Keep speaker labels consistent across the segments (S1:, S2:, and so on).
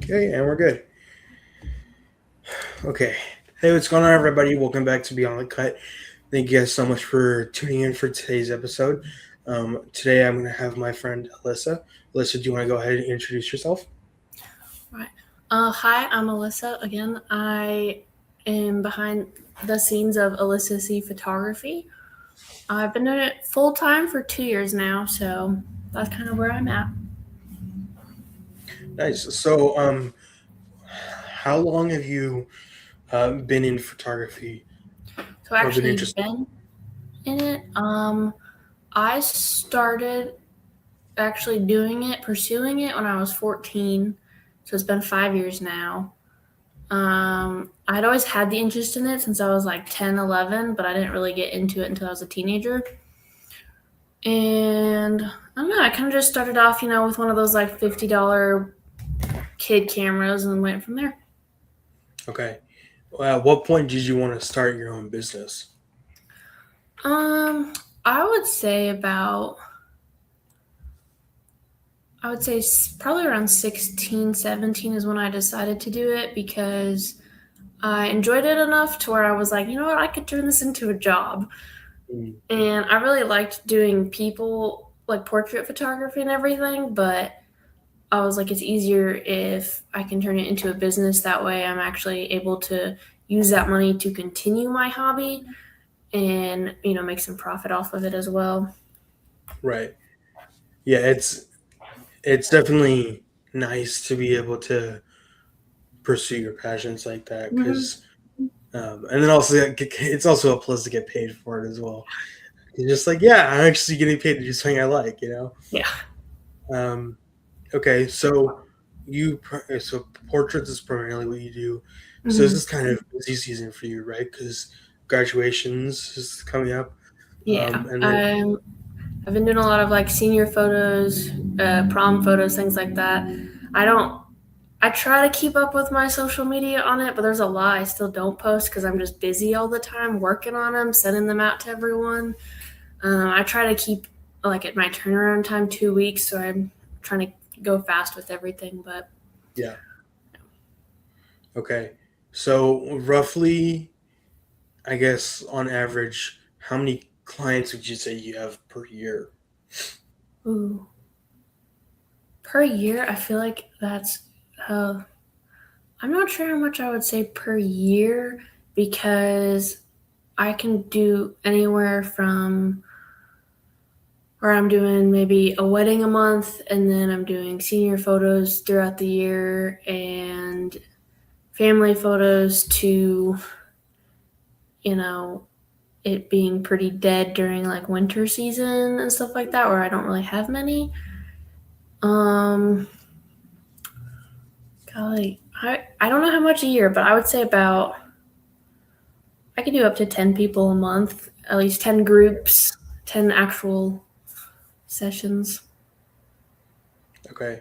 S1: Okay, and we're good. Okay. Hey, what's going on, everybody? Welcome back to Beyond the Cut. Thank you guys so much for tuning in for today's episode. Today, I'm going to have my friend Alissa. Alissa, do you want to go ahead and introduce yourself?
S2: Right. Hi, I'm Alissa. Again, I am behind the scenes of Alissa C Photography. I've been doing it full time for 2 years now, so that's kind of where I'm at.
S1: Nice. So, how long have you been in photography
S2: So
S1: or been
S2: actually
S1: interested?
S2: been in it. I started actually doing it, pursuing it when I was 14. So it's been 5 years now. I'd always had the interest in it since I was like 10, 11, but I didn't really get into it until I was a teenager. And I don't know, I kind of just started off, with one of those like $50 kid cameras and went from there.
S1: Okay. Well, at what point did you want to start your own business?
S2: Um, I would say about, I would say probably around 16, 17 is when I decided to do it because I enjoyed it enough to where I was like, you know what, I could turn this into a job.
S1: Mm.
S2: And I really liked doing people, like portrait photography and everything, but I was like, it's easier if I can turn it into a business. That way, I'm actually able to use that money to continue my hobby and, make some profit off of it as well.
S1: Right. Yeah, it's definitely nice to be able to pursue your passions like that
S2: Mm-hmm.
S1: because and then also it's also a plus to get paid for it as well. You're just like, yeah, I'm actually getting paid to do something I like.
S2: Yeah.
S1: Um, okay, so so portraits is primarily what you do. So this
S2: Mm-hmm.
S1: is kind of busy season for you, right? Because graduations is coming up,
S2: Yeah.
S1: and then
S2: I've been doing a lot of like senior photos, prom photos, things like that. I don't. I try to keep up with my social media on it, but there's a lot I still don't post because I'm just busy all the time working on them, sending them out to everyone. I try to keep like at my turnaround time 2 weeks, so I'm trying to go fast with everything. But
S1: yeah, okay. So roughly, I guess on average, how many clients would you say you have per year?
S2: ooh, per year, I feel like that's. Uh, I'm not sure how much I would say per year because I can do anywhere from where I'm doing maybe a wedding a month, and then I'm doing senior photos throughout the year and family photos to, you know, it being pretty dead during like winter season and stuff like that where I don't really have many. Um golly, I don't know how much a year, but I would say about I could do up to 10 people a month, at least 10 groups, 10 actual sessions.
S1: Okay.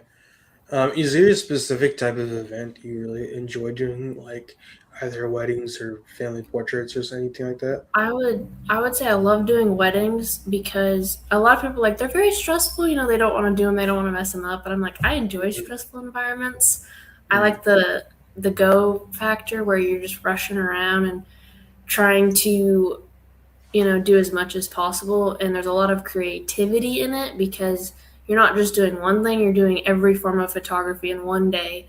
S1: Is there a specific type of event you really enjoy doing, like either weddings or family portraits or anything like that?
S2: I would say I love doing weddings because a lot of people like they're very stressful. They don't want to do them. They don't want to mess them up. But I'm like, I enjoy stressful environments. I
S1: Mm.
S2: like the go factor where you're just rushing around and trying to do as much as possible. And there's a lot of creativity in it because you're not just doing one thing. You're doing every form of photography in one day,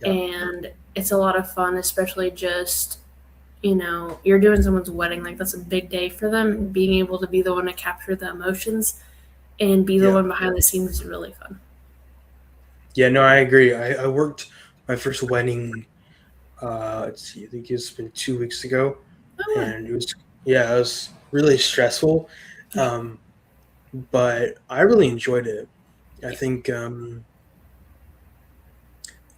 S1: Yeah,
S2: and it's a lot of fun, especially just you're doing someone's wedding, like that's a big day for them. Being able to be the one to capture the emotions and be the
S1: yeah,
S2: one behind the scenes is really fun.
S1: yeah. No, I agree. I worked my first wedding. Let's see, I think it's been 2 weeks ago,
S2: Oh,
S1: and it was really stressful,
S2: yeah.
S1: um, but I really enjoyed it. I
S2: Yeah.
S1: think I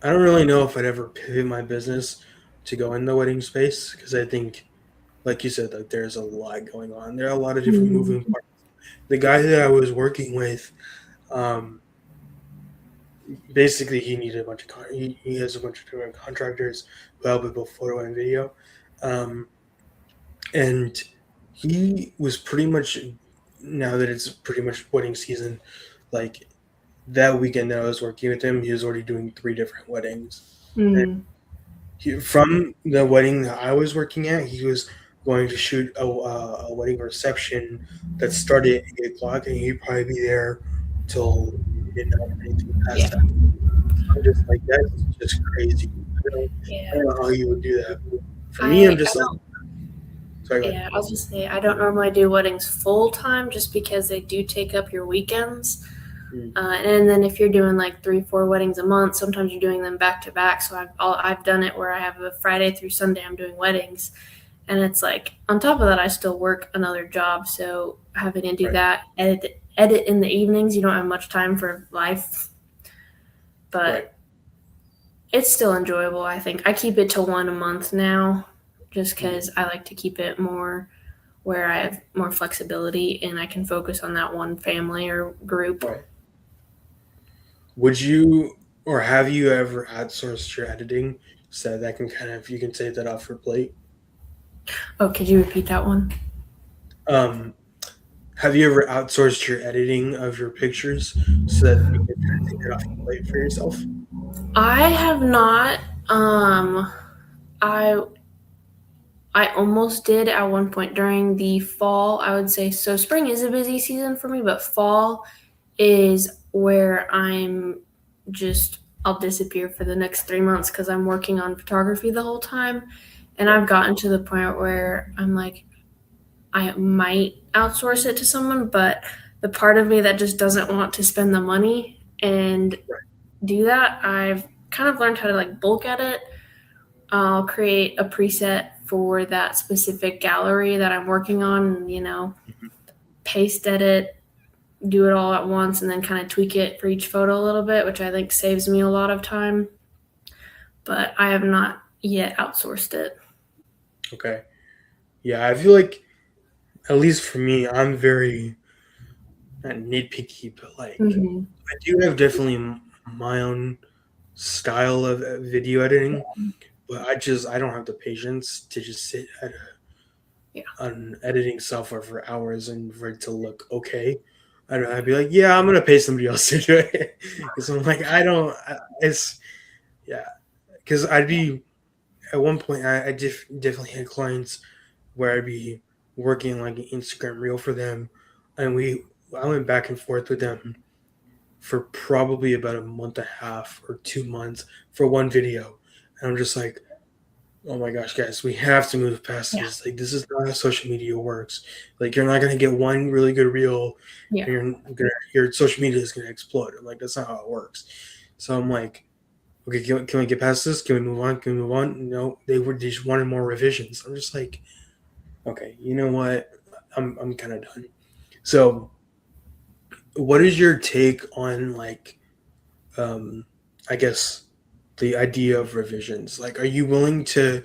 S1: don't really know if I'd ever pivot my business to go in the wedding space because I think, like you said, like there's a lot going on. There are a lot of different moving
S2: Mhm.
S1: parts. The guy that I was working with, um, basically he needed a bunch of he has a bunch of different contractors who help with both photo and video. Um, and he was pretty much, now that it's pretty much wedding season, like that weekend that I was working with him, he was already doing 3 different weddings. And
S2: Mm.
S1: from the wedding that I was working at, he was going to shoot a wedding reception that started at 8 o'clock, and he'd probably be there till midnight or anything
S2: Yeah.
S1: past that. I'm just like, that's just crazy. I
S2: Yeah.
S1: don't know how you would do that. For me, I'm
S2: I
S1: just like,
S2: don't.
S1: sorry, go ahead.
S2: Yeah, I was just say I don't normally do weddings full time just because they do take up your weekends.
S1: Mm,
S2: And then if you're doing like 3, 4 weddings a month, sometimes you're doing them back to back. So I've done it where I have a Friday through Sunday I'm doing weddings, and it's like on top of that I still work another job. So having to do
S1: right,
S2: that, edit in the evenings, you don't have much time for life,
S1: right.
S2: but it's still enjoyable. I think I keep it to one a month now, just
S1: Mm,
S2: because I like to keep it more where I have more flexibility and I can focus on that one family or group.
S1: right. Would you or have you ever outsourced your editing so that can kind of, you can take that off your plate?
S2: Oh, could you repeat that one?
S1: Um, have you ever outsourced your editing of your pictures so that you can kind of take it off your plate for yourself?
S2: I have not. Um, I I almost did at one point during the fall. I would say so. Spring is a busy season for me, but fall is where I'll disappear for the next 3 months because I'm working on photography the whole time, and
S1: Right,
S2: I've gotten to the point where I'm like, I might outsource it to someone, but the part of me that just doesn't want to spend the money and
S1: right.
S2: do that, I've kind of learned how to like bulk edit. I'll create a preset for that specific gallery that I'm working on, and,
S1: Mhm.
S2: paste edit, do it all at once, and then kind of tweak it for each photo a little bit, which I think saves me a lot of time. But I have not yet outsourced it.
S1: Okay. Yeah, I feel like, at least for me, I'm very not nitpicky, but like
S2: Mm-hmm.
S1: I do have definitely my own style of video editing, but I don't have the patience to just sit at
S2: Yeah.
S1: an editing software for hours and for it to look okay. I don't know, I'd be like, yeah, I'm gonna pay somebody else to do it because I'm like, I don't. It's yeah, because I'd be at one point I definitely had clients where I'd be working like an Instagram reel for them, and I went back and forth with them for probably about a month and a half or 2 months for one video, and I'm just like, oh my gosh, guys, we have to move past
S2: Yeah.
S1: this. Like, this is not how social media works. Like, you're not gonna get one really good reel,
S2: Yeah.
S1: and your social media is gonna explode. I'm like, that's not how it works. So I'm like, okay, can we get past this? Can we move on? Can we move on? No, they just wanted more revisions. I'm just like, okay, you know what? I'm kind of done. So, what is your take on like, um, I guess the idea of revisions? Like, are you willing to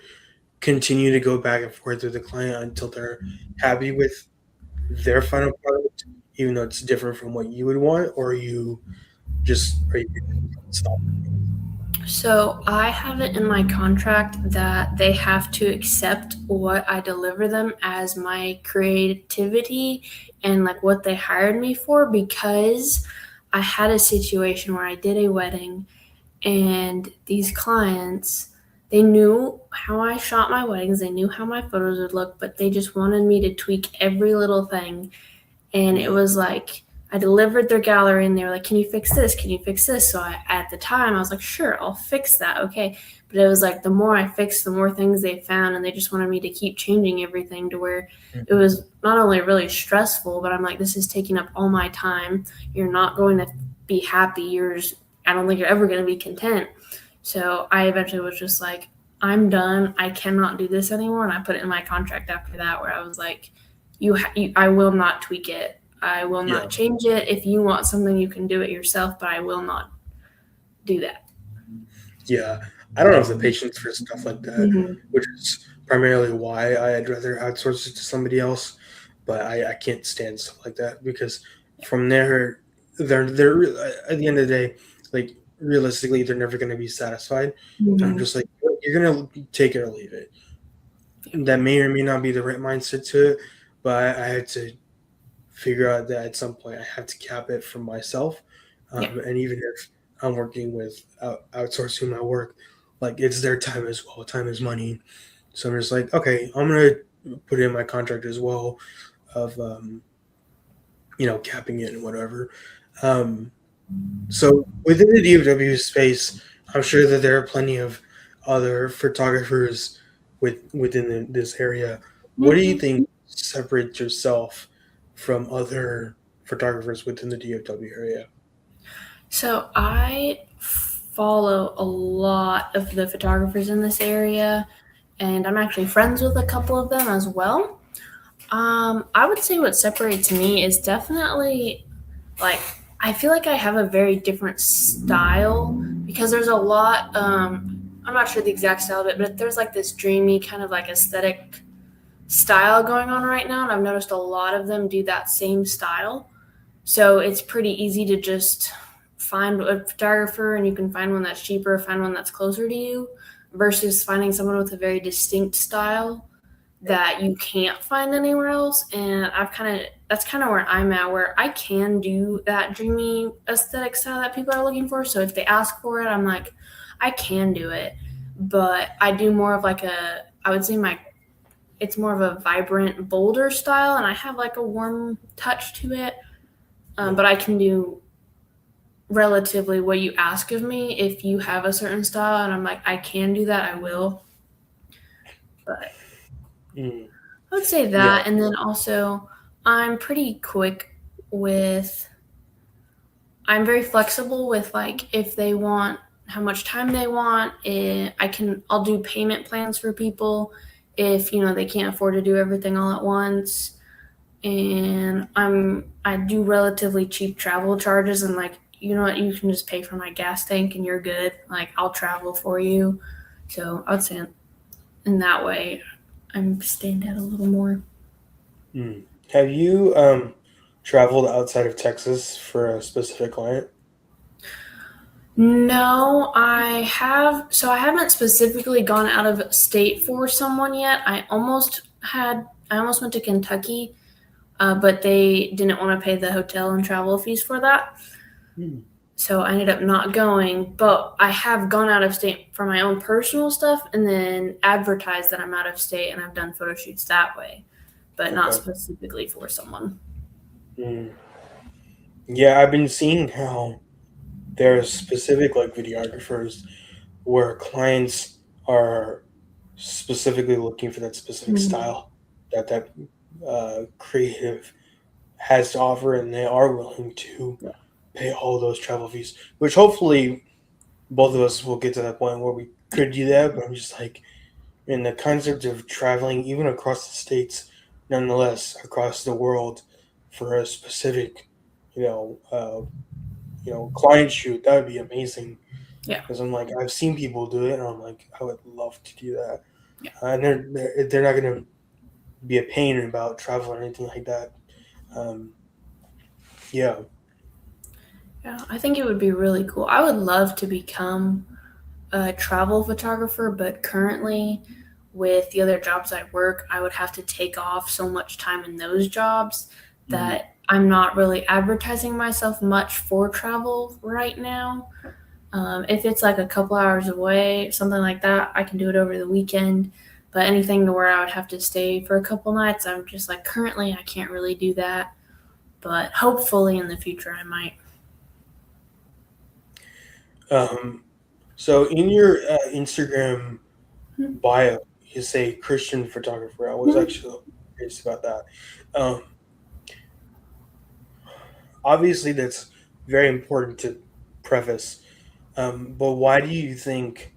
S1: continue to go back and forth with the client until they're happy with their final product, even though it's different from what you would want, or are you stop?
S2: So I have it in my contract that they have to accept what I deliver them as my creativity and like what they hired me for, because I had a situation where I did a wedding and these clients, they knew how I shot my weddings, they knew how my photos would look, but they just wanted me to tweak every little thing. And it
S1: Mm,
S2: was like I delivered their gallery and they were like, can you fix this, can you fix this? So at the time I was like, sure, I'll fix that, okay. But it was like the more I fixed, the more things they found, and they just wanted me to keep changing everything to where it
S1: mhm.
S2: was not only really stressful, but I'm like, this is taking up all my time. You're not going to be happy. I don't think you're ever going to be content. So I eventually was just like, I'm done, I cannot do this anymore. And I put it in my contract after that where I was like, I will not tweak it. I will
S1: Yeah,
S2: not change it. If you want something, you can do it yourself, but I will not do that.
S1: yeah. I don't have the patience for stuff like that,
S2: Mm-hmm.
S1: which is primarily why I'd rather outsource it to somebody else. But I can't stand stuff like that because from there, they're at the end of the day, like realistically, they're never going to be satisfied. And I'm
S2: Mm-hmm.
S1: just like, you're gonna take it or leave it. that may or may not be the right mindset to it, but I had to figure out that at some point I have to cap it for myself.
S2: Yeah.
S1: And even if I'm working with outsourcing my work, like it's their time as well. Time is money. So I'm just like, okay, I'm gonna put it in my contract as well of capping it and whatever. Um, so within the DFW space, I'm sure that there are plenty of other photographers within this area. What do you
S2: Mhm.
S1: think separates yourself from other photographers within the DFW area?
S2: So I follow a lot of the photographers in this area, and I'm actually friends with a couple of them as well. I would say what separates me is definitely like I feel like I have a very different style because there's a lot. I'm not sure the exact style of it, but there's like this dreamy kind of like aesthetic style going on right now, and I've noticed a lot of them do that same style. So it's pretty easy to just find a photographer, and you can find one that's cheaper, find one that's closer to you, versus finding someone with a very distinct style that you can't find anywhere else. And that's kind of where I'm at, where I can do that dreamy aesthetic style that people are looking for. So if they ask for it, I'm like, I can do it. But I do more of like I would say it's more of a vibrant, bolder style, and I have like a warm touch to it. But I can do relatively what you ask of me. If you have a certain style and I'm like, I can do that, I will. But
S1: Mm,
S2: I would say
S1: yeah.
S2: that. And then also, I'm pretty quick with, I'm very flexible with like if they want how much time they want. I'll do payment plans for people if, they can't afford to do everything all at once. And I do relatively cheap travel charges, and like, you know what, you can just pay for my gas tank and you're good. Like, I'll travel for you. So I would say in that way, I'm stand out a little more.
S1: Mm. Have you traveled outside of Texas for a specific client?
S2: No, I have. So I haven't specifically gone out of state for someone yet. I almost went to Kentucky, but they didn't want to pay the hotel and travel fees for that.
S1: Mm.
S2: So I ended up not going, but I have gone out of state for my own personal stuff and then advertised that I'm out of state, and I've done photo shoots that way, but not
S1: Okay.
S2: specifically for someone.
S1: Mm. Yeah, I've been seeing how there are specific like videographers where clients are specifically looking for that specific
S2: Mm.
S1: style that creative has to offer, and they are willing to
S2: Yeah.
S1: pay all those travel fees. Which hopefully both of us will get to that point where we could do that. But I'm just like, in the concept of traveling even across the states, nonetheless across the world for a specific, you know, uh, client shoot, that would be amazing.
S2: Yeah.
S1: Because I'm like, I've seen people do it, and I'm like, I would love to do that.
S2: Yeah.
S1: And they're not gonna be a pain about travel or anything like that. Um, yeah.
S2: Yeah. I think it would be really cool. I would love to become a travel photographer, but currently, with the other jobs I work, I would have to take off so much time in those jobs
S1: Mm,
S2: that I'm not really advertising myself much for travel right now. If it's like a couple hours away, something like that, I can do it over the weekend. But anything to where I would have to stay for a couple nights, I'm just like, currently, I can't really do that. But hopefully in the future, I might.
S1: um, so in your Instagram
S2: Hmm.
S1: bio, you say Christian photographer. I was actually curious about that. Um, Obviously, that's very important to preface. But why do you think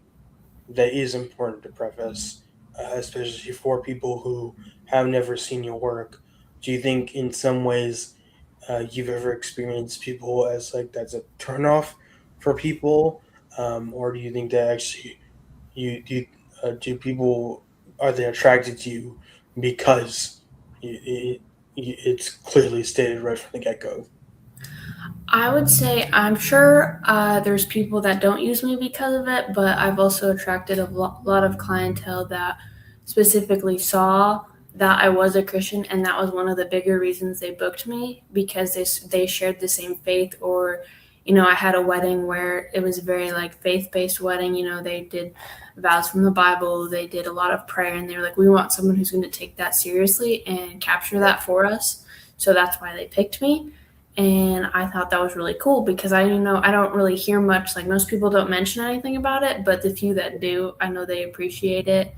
S1: that is important to preface, especially for people who have never seen your work? Do you think, in some ways, you've ever experienced people as like that's a turnoff for people, or do you think that actually do people are they attracted to you because it's clearly stated right from the get go?
S2: I would say I'm sure there's people that don't use me because of it, but I've also attracted a lot of clientele that specifically saw that I was a Christian, and that was one of the bigger reasons they booked me, because they shared the same faith. Or, I had a wedding where it was very like faith based wedding. They did vows from the Bible, they did a lot of prayer, and they were like, we want someone who's going to take that seriously and capture
S1: Yeah.
S2: that for us. So that's why they picked me. And I thought that was really cool, because I don't really hear much. Like, most people don't mention anything about it, but the few that do, I know they appreciate it.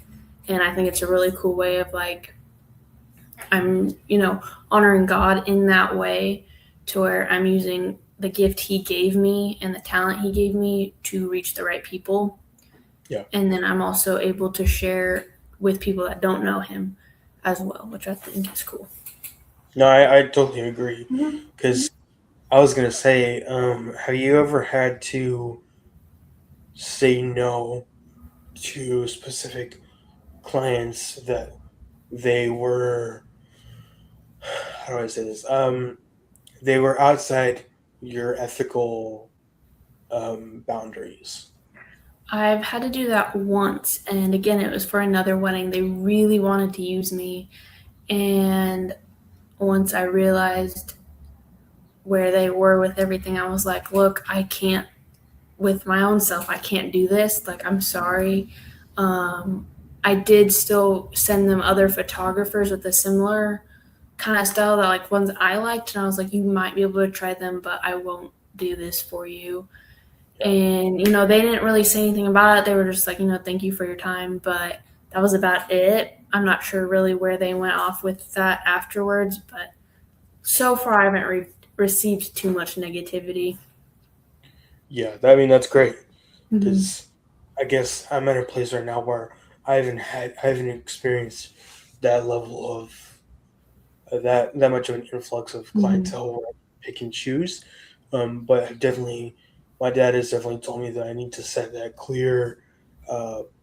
S2: And I think it's a really cool way of like, I'm, honoring God in that way, to where I'm using the gift He gave me and the talent He gave me to reach the right people.
S1: Yeah.
S2: And then I'm also able to share with people that don't know Him as well, which I think is cool.
S1: No, I totally agree.
S2: Mm-hmm.
S1: Because I was gonna say, have you ever had to say no to specific clients that they were, how do I say this? They were outside your ethical boundaries.
S2: I've had to do that once, and again, it was for another wedding. They really wanted to use me, and once I realized where they were with everything, I was like, look, I can't, with my own self, I can't do this. Like, I'm sorry. Um, I did still send them other photographers with a similar kind of style, that like ones I liked, and I was like, you might be able to try them, but I won't do this for you.
S1: Yeah.
S2: And they didn't really say anything about it. They were just like, thank you for your time, but that was about it. I'm not sure really where they went off with that afterwards, but so far I haven't received too much negativity.
S1: Yeah, I mean that's great
S2: Mm-hmm.
S1: because I guess I'm at a place right now where I haven't experienced that level of that much of an influx of
S2: Mm-hmm.
S1: clientele where I pick and choose. But I've definitely, my dad has definitely told me that I need to set that clear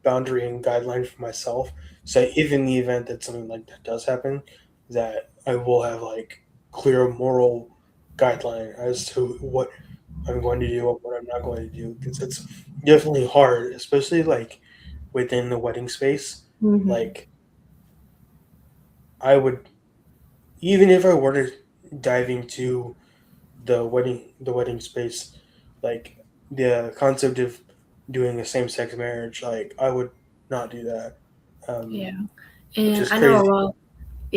S1: boundary and guideline for myself. So if in the event that something like that does happen, that I will have like clear moral guideline as to what I'm going to do and what I'm not going to do, because it's definitely hard, especially like within the wedding space.
S2: Mm-hmm.
S1: Like I would, even if I were to dive into the wedding space, like the concept of doing a same sex marriage, like I would not do that,
S2: Yeah.
S1: which
S2: And
S1: is crazy.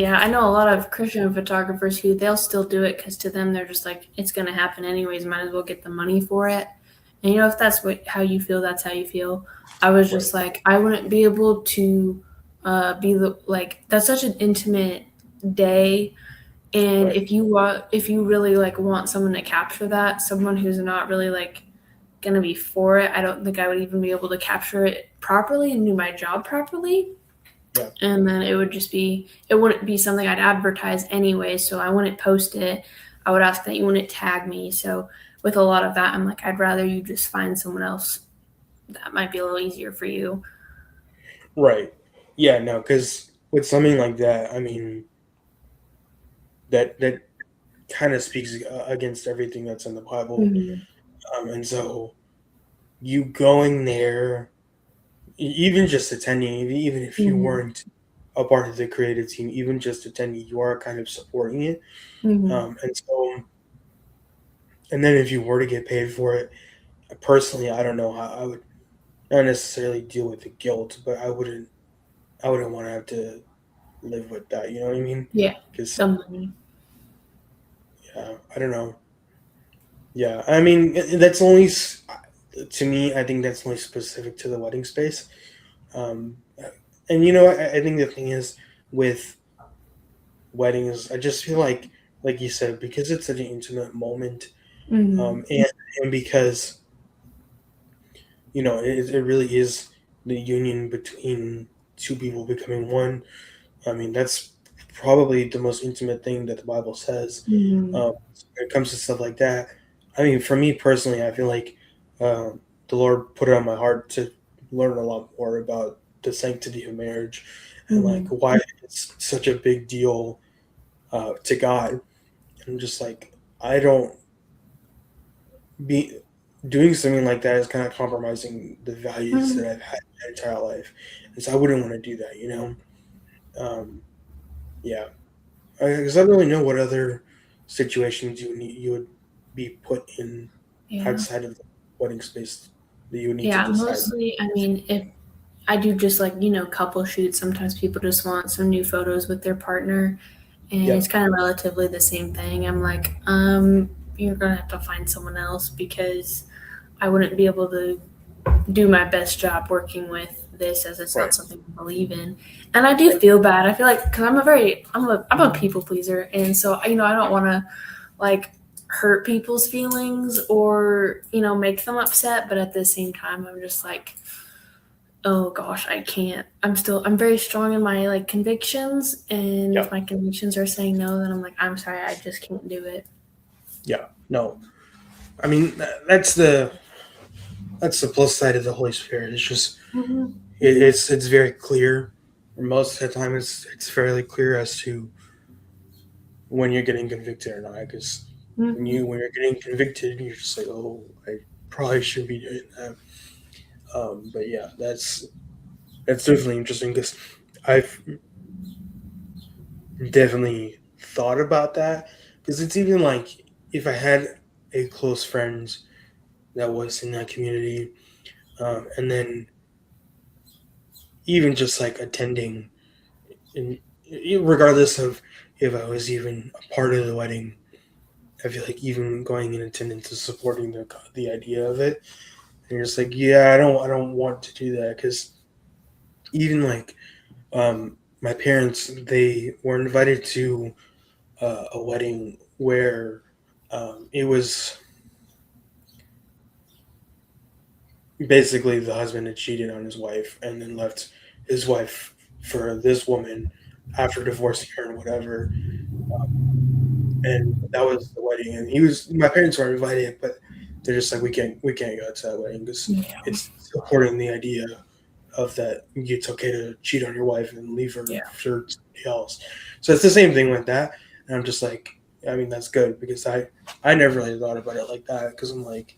S2: I know a lot of Christian photographers who they'll still do it, because to them they're just like, it's going to happen anyways. Might as well get the money for it. And if that's how you feel, that's how you feel. I was
S1: Right.
S2: just like, I wouldn't be able to be like, that's such an intimate day. And
S1: Right.
S2: if you really like want someone to capture that, someone who's not really like gonna be for it, I don't think I would even be able to capture it properly and do my job properly.
S1: Yeah.
S2: And then it wouldn't be something I'd advertise anyway, so I wouldn't post it. I would ask that you wouldn't tag me. So with a lot of that, I'm like, I'd rather you just find someone else that might be a little easier for you.
S1: Right. Yeah. No, because with something like that, I mean that kind of speaks against everything that's in the Bible,
S2: Mm-hmm.
S1: and so you going there, even just attending, even if you
S2: Mm-hmm.
S1: weren't a part of the creative team, even just attending, you are kind of supporting it.
S2: Mm-hmm.
S1: And so, and then if you were to get paid for it, personally, I don't know how I would not necessarily deal with the guilt, but I wouldn't want to have to live with that. You know what I mean?
S2: Yeah,
S1: Because
S2: the money.
S1: yeah, I don't know. Yeah, I mean that's only to me. I think that's only specific to the wedding space. Um, and I think the thing is with weddings, I just feel like you said, because it's such an intimate moment,
S2: Mm-hmm.
S1: and because it really is the union between two people becoming one. I mean, that's probably the most intimate thing that the Bible says.
S2: Mm-hmm.
S1: When it comes to stuff like that, I mean, for me personally, I feel like the Lord put it on my heart to learn a lot more about the sanctity of marriage and like
S2: Mm-hmm.
S1: why it's such a big deal to God. I'm just like, I don't be doing something like that is kind of compromising the values
S2: Mm-hmm.
S1: that I've had. my entire life, and so I wouldn't want to do that, Um, yeah, because I don't really know what other situations you would be put in
S2: Yeah.
S1: outside of the wedding space that you would need to
S2: Yeah,
S1: decide.
S2: mostly, I mean, if I do just like, couple shoots, sometimes people just want some new photos with their partner, and it's
S1: Yep,
S2: kind of relatively the same thing. I'm like, you're gonna have to find someone else because I wouldn't be able to do my best job working with this as it's not
S1: right,
S2: something I believe in. And I do
S1: right,
S2: feel bad. I feel like because I'm a people pleaser, and so I don't want to like hurt people's feelings or make them upset, but at the same time I'm just like, oh gosh, I can't. I'm very strong in my like convictions, and if
S1: yep,
S2: my convictions are saying no, then I'm like, I'm sorry, I just can't do it.
S1: yeah. No, I mean that's the plus side of the Holy Spirit. It's just
S2: Mm-hmm.
S1: it's very clear. Most of the time, it's fairly clear as to when you're getting convicted or not. Because
S2: Mm-hmm.
S1: when you're getting convicted, you're just like, oh, I probably shouldn't be doing that. But yeah, that's definitely interesting because I've definitely thought about that because it's even like if I had a close friend that was in that community, and then even just like attending, and regardless of if I was even a part of the wedding, I feel like even going in attendance is supporting the idea of it. And you're just like, yeah, I don't want to do that because even like my parents, they were invited to a wedding where it was basically the husband had cheated on his wife and then left his wife for this woman after divorcing her and whatever. And that was the wedding. And my parents were invited, but they're just like, we can't go to that wedding because
S2: Yeah.
S1: it's supporting the idea of that it's okay to cheat on your wife and leave her
S2: Yeah.
S1: for somebody else. So it's the same thing with that. And I'm just like, I mean, that's good because I never really thought about it like that because I'm like,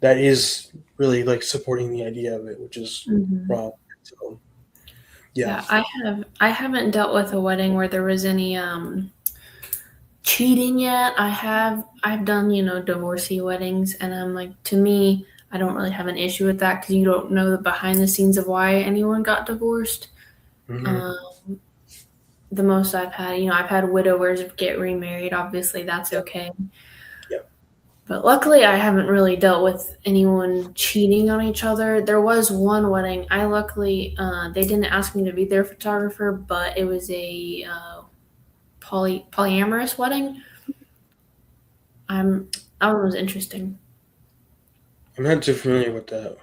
S1: that is really like supporting the idea of it, which is
S2: Mm-hmm.
S1: wrong. So yeah.
S2: Yeah, I haven't dealt with a wedding where there was any cheating yet. I've done, divorcee weddings, and I'm like, to me, I don't really have an issue with that because you don't know the behind the scenes of why anyone got divorced.
S1: Hmm.
S2: Um, the most I've had, I've had widowers get remarried. Obviously, that's
S1: Yep.
S2: okay.
S1: Yep.
S2: But luckily, I haven't really dealt with anyone cheating on each other. There was one wedding. I luckily, they didn't ask me to be their photographer, but it was a polyamorous wedding. That one was interesting.
S1: I'm not too familiar with that.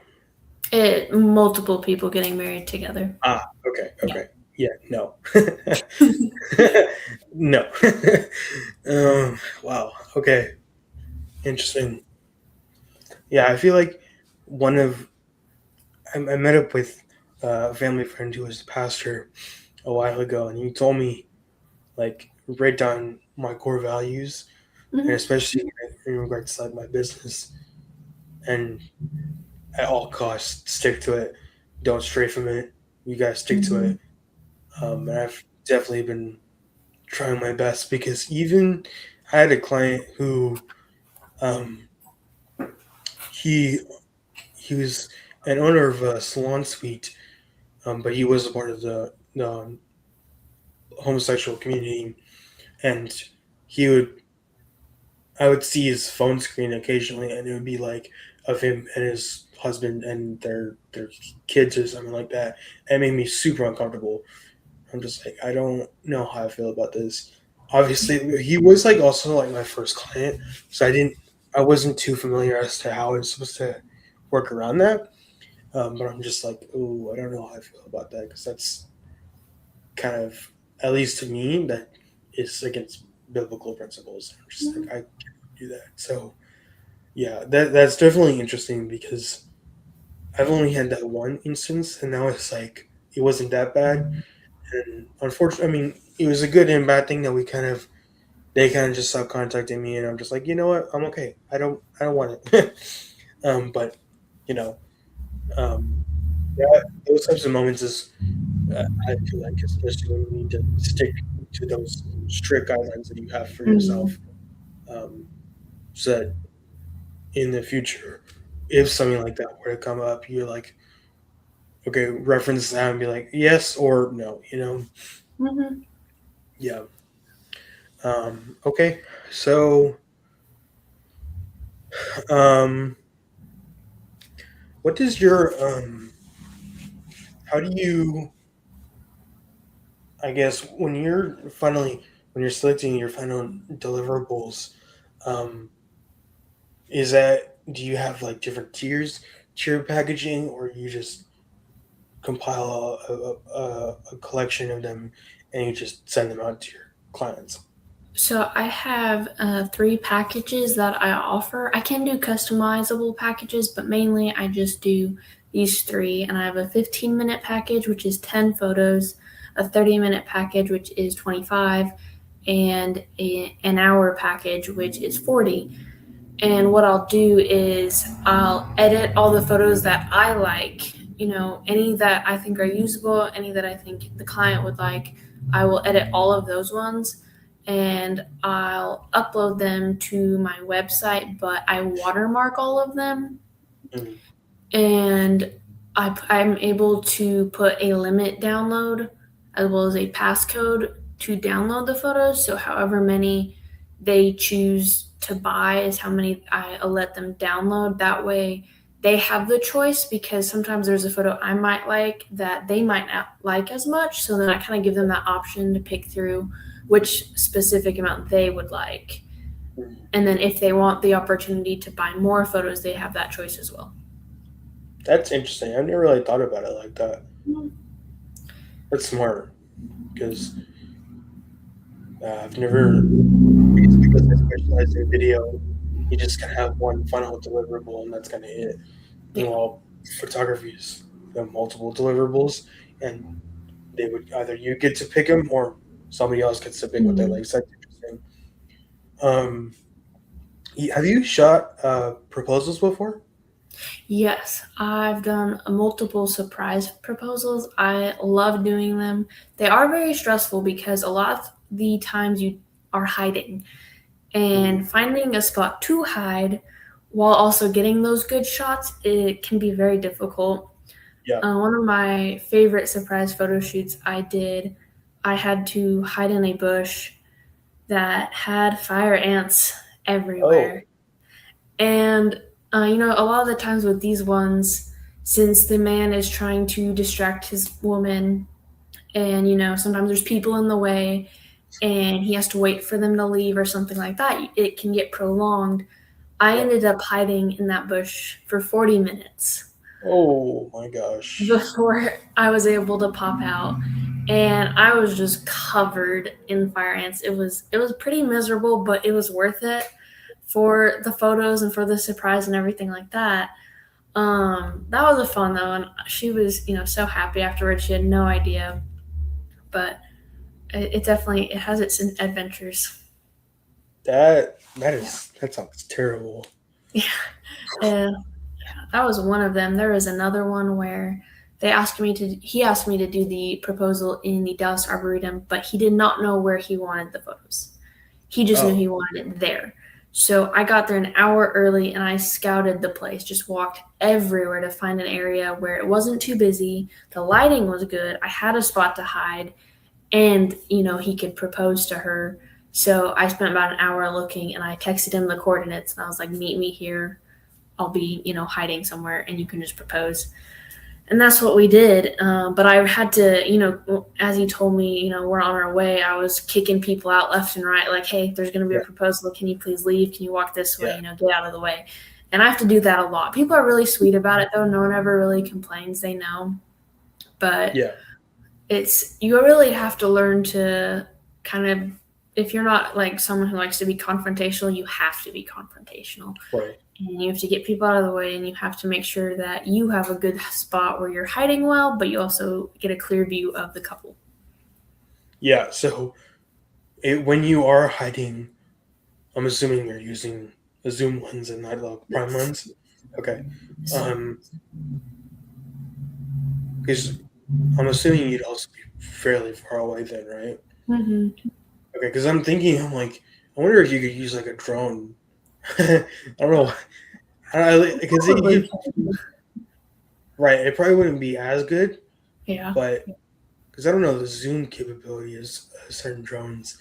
S2: It multiple people getting married together.
S1: Ah, okay,
S2: Yeah.
S1: okay. Yeah, no. No. Wow. Okay. Interesting. Yeah, I feel like one of I met up with a family friend who was a pastor a while ago, and he told me like write down my core values, and
S2: Hmm.
S1: especially in regards to like my business, and at all costs stick to it. Don't stray from it. You guys stick to
S2: Hmm.
S1: it. And I've definitely been trying my best because even I had a client who um, he he was an owner of a salon suite, but he was a part of the homosexual community, and he would I would see his phone screen occasionally, and it would be like of him and his husband and their kids or something like that. It made me super uncomfortable. I'm just like, I don't know how I feel about this. Obviously, he was like also like my first client, so I wasn't too familiar as to how I was supposed to work around that. But I'm just like, oh, I don't know how I feel about that because that's kind of, at least to me, that is against biblical principles. I'm just like, I can't do that. So yeah, that's definitely interesting because I've only had that one instance, and now it's like it wasn't that bad. And unfortunately, I mean, it was a good and bad thing that they kind of just stopped contacting me, and I'm just like, you know what, I'm okay. I don't want it. But you know, um, Yeah, those types of moments is I feel like especially when you need to stick to those strict guidelines that you have for
S2: Mm-hmm.
S1: yourself, so that in the future, if something like that were to come up, you're like, okay, reference that and be like, yes or no, you know?
S2: Mm-hmm.
S1: Yeah. Okay. So, um, what does your, how do you, I guess, when you're selecting your final deliverables, um, is that, do you have like different tiers to your packaging, or you just compile a collection of them and you just send them out to your clients?
S2: So I have three packages that I offer. I can do customizable packages, but mainly I just do these three. And I have a 15-minute package, which is 10 photos, a 30-minute package, which is 25, and an hour package, which is 40. And what I'll do is I'll edit all the photos that I like, any that I think are usable, any that I think the client would like. I will edit all of those ones and I'll upload them to my website, but I watermark all of them.
S1: Mm,
S2: And I'm able to put a limit download as well as a passcode to download the photos. So, however many they choose to buy is how many I let them download. That way, they have the choice because sometimes there's a photo I might like that they might not like as much. So, then I kind of give them that option to pick through which specific amount they would like.
S1: mm.
S2: And then, if they want the opportunity to buy more photos, they have that choice as well.
S1: That's interesting. I've never really thought about it like that. That's smart because I've never, I guess because I specialize in video, you just kind of have one final deliverable and that's kind of it.
S2: Yeah.
S1: Well, photography is, you know, multiple deliverables, and they would either you get to pick them or somebody else gets to pick what they
S2: Mhm.
S1: like. So that's interesting. Have you shot proposals before?
S2: Yes, I've done multiple surprise proposals. I love doing them. They are very stressful because a lot of the times you are hiding
S1: Mm,
S2: and finding a spot to hide while also getting those good shots, it can be very difficult.
S1: yeah.
S2: One of my favorite surprise photo shoots I did, I had to hide in a bush that had fire ants
S1: Oh,
S2: everywhere. And, a lot of the times with these ones, since the man is trying to distract his woman, and, sometimes there's people in the way, and he has to wait for them to leave or something like that, it can get prolonged. I
S1: yeah.
S2: ended up hiding in that bush for 40 minutes
S1: Oh my gosh.
S2: before I was able to pop out. And I was just covered in fire ants. It was pretty miserable, but it was worth it for the photos and for the surprise and everything like that. That was a fun though, and she was, so happy afterwards. She had no idea, but it definitely it has its adventures. Yeah,
S1: That sounds terrible.
S2: yeah, yeah. That was one of them. There was another one where he asked me to do the proposal in the Dallas Arboretum, but he did not know where he wanted the photos. He just knew
S1: Oh,
S2: he wanted it there. So I got there an hour early and I scouted the place, just walked everywhere to find an area where it wasn't too busy. The lighting was good. I had a spot to hide and, he could propose to her. So I spent about an hour looking and I texted him the coordinates and I was like, meet me here. I'll be, hiding somewhere and you can just propose. And that's what we did. But I had to, as he told me, we're on our way, I was kicking people out left and right, like, hey, there's going to be a
S1: yeah,
S2: proposal. Can you please leave? Can you walk this way?
S1: yeah,
S2: Get out of the way. And I have to do that a lot. People are really sweet about it, though. No one ever really complains. They know. But
S1: yeah.
S2: you really have to learn to kind of, if you're not like someone who likes to be confrontational, you have to be confrontational
S1: Right.
S2: and you have to get people out of the way and you have to make sure that you have a good spot where you're hiding well, but you also get a clear view of the couple.
S1: Yeah. So when you are hiding, I'm assuming you're using a zoom lens and not a prime
S2: Yes.
S1: lens. Okay. Um, Because I'm assuming you'd also be fairly far away then, right?
S2: Mm-hmm.
S1: Okay, because I'm like, I wonder if you could use like a drone. I don't know. Because
S2: Probably
S1: you
S2: can.
S1: right, it probably wouldn't be as good,
S2: Yeah.
S1: but because I don't know the zoom capability is certain drones,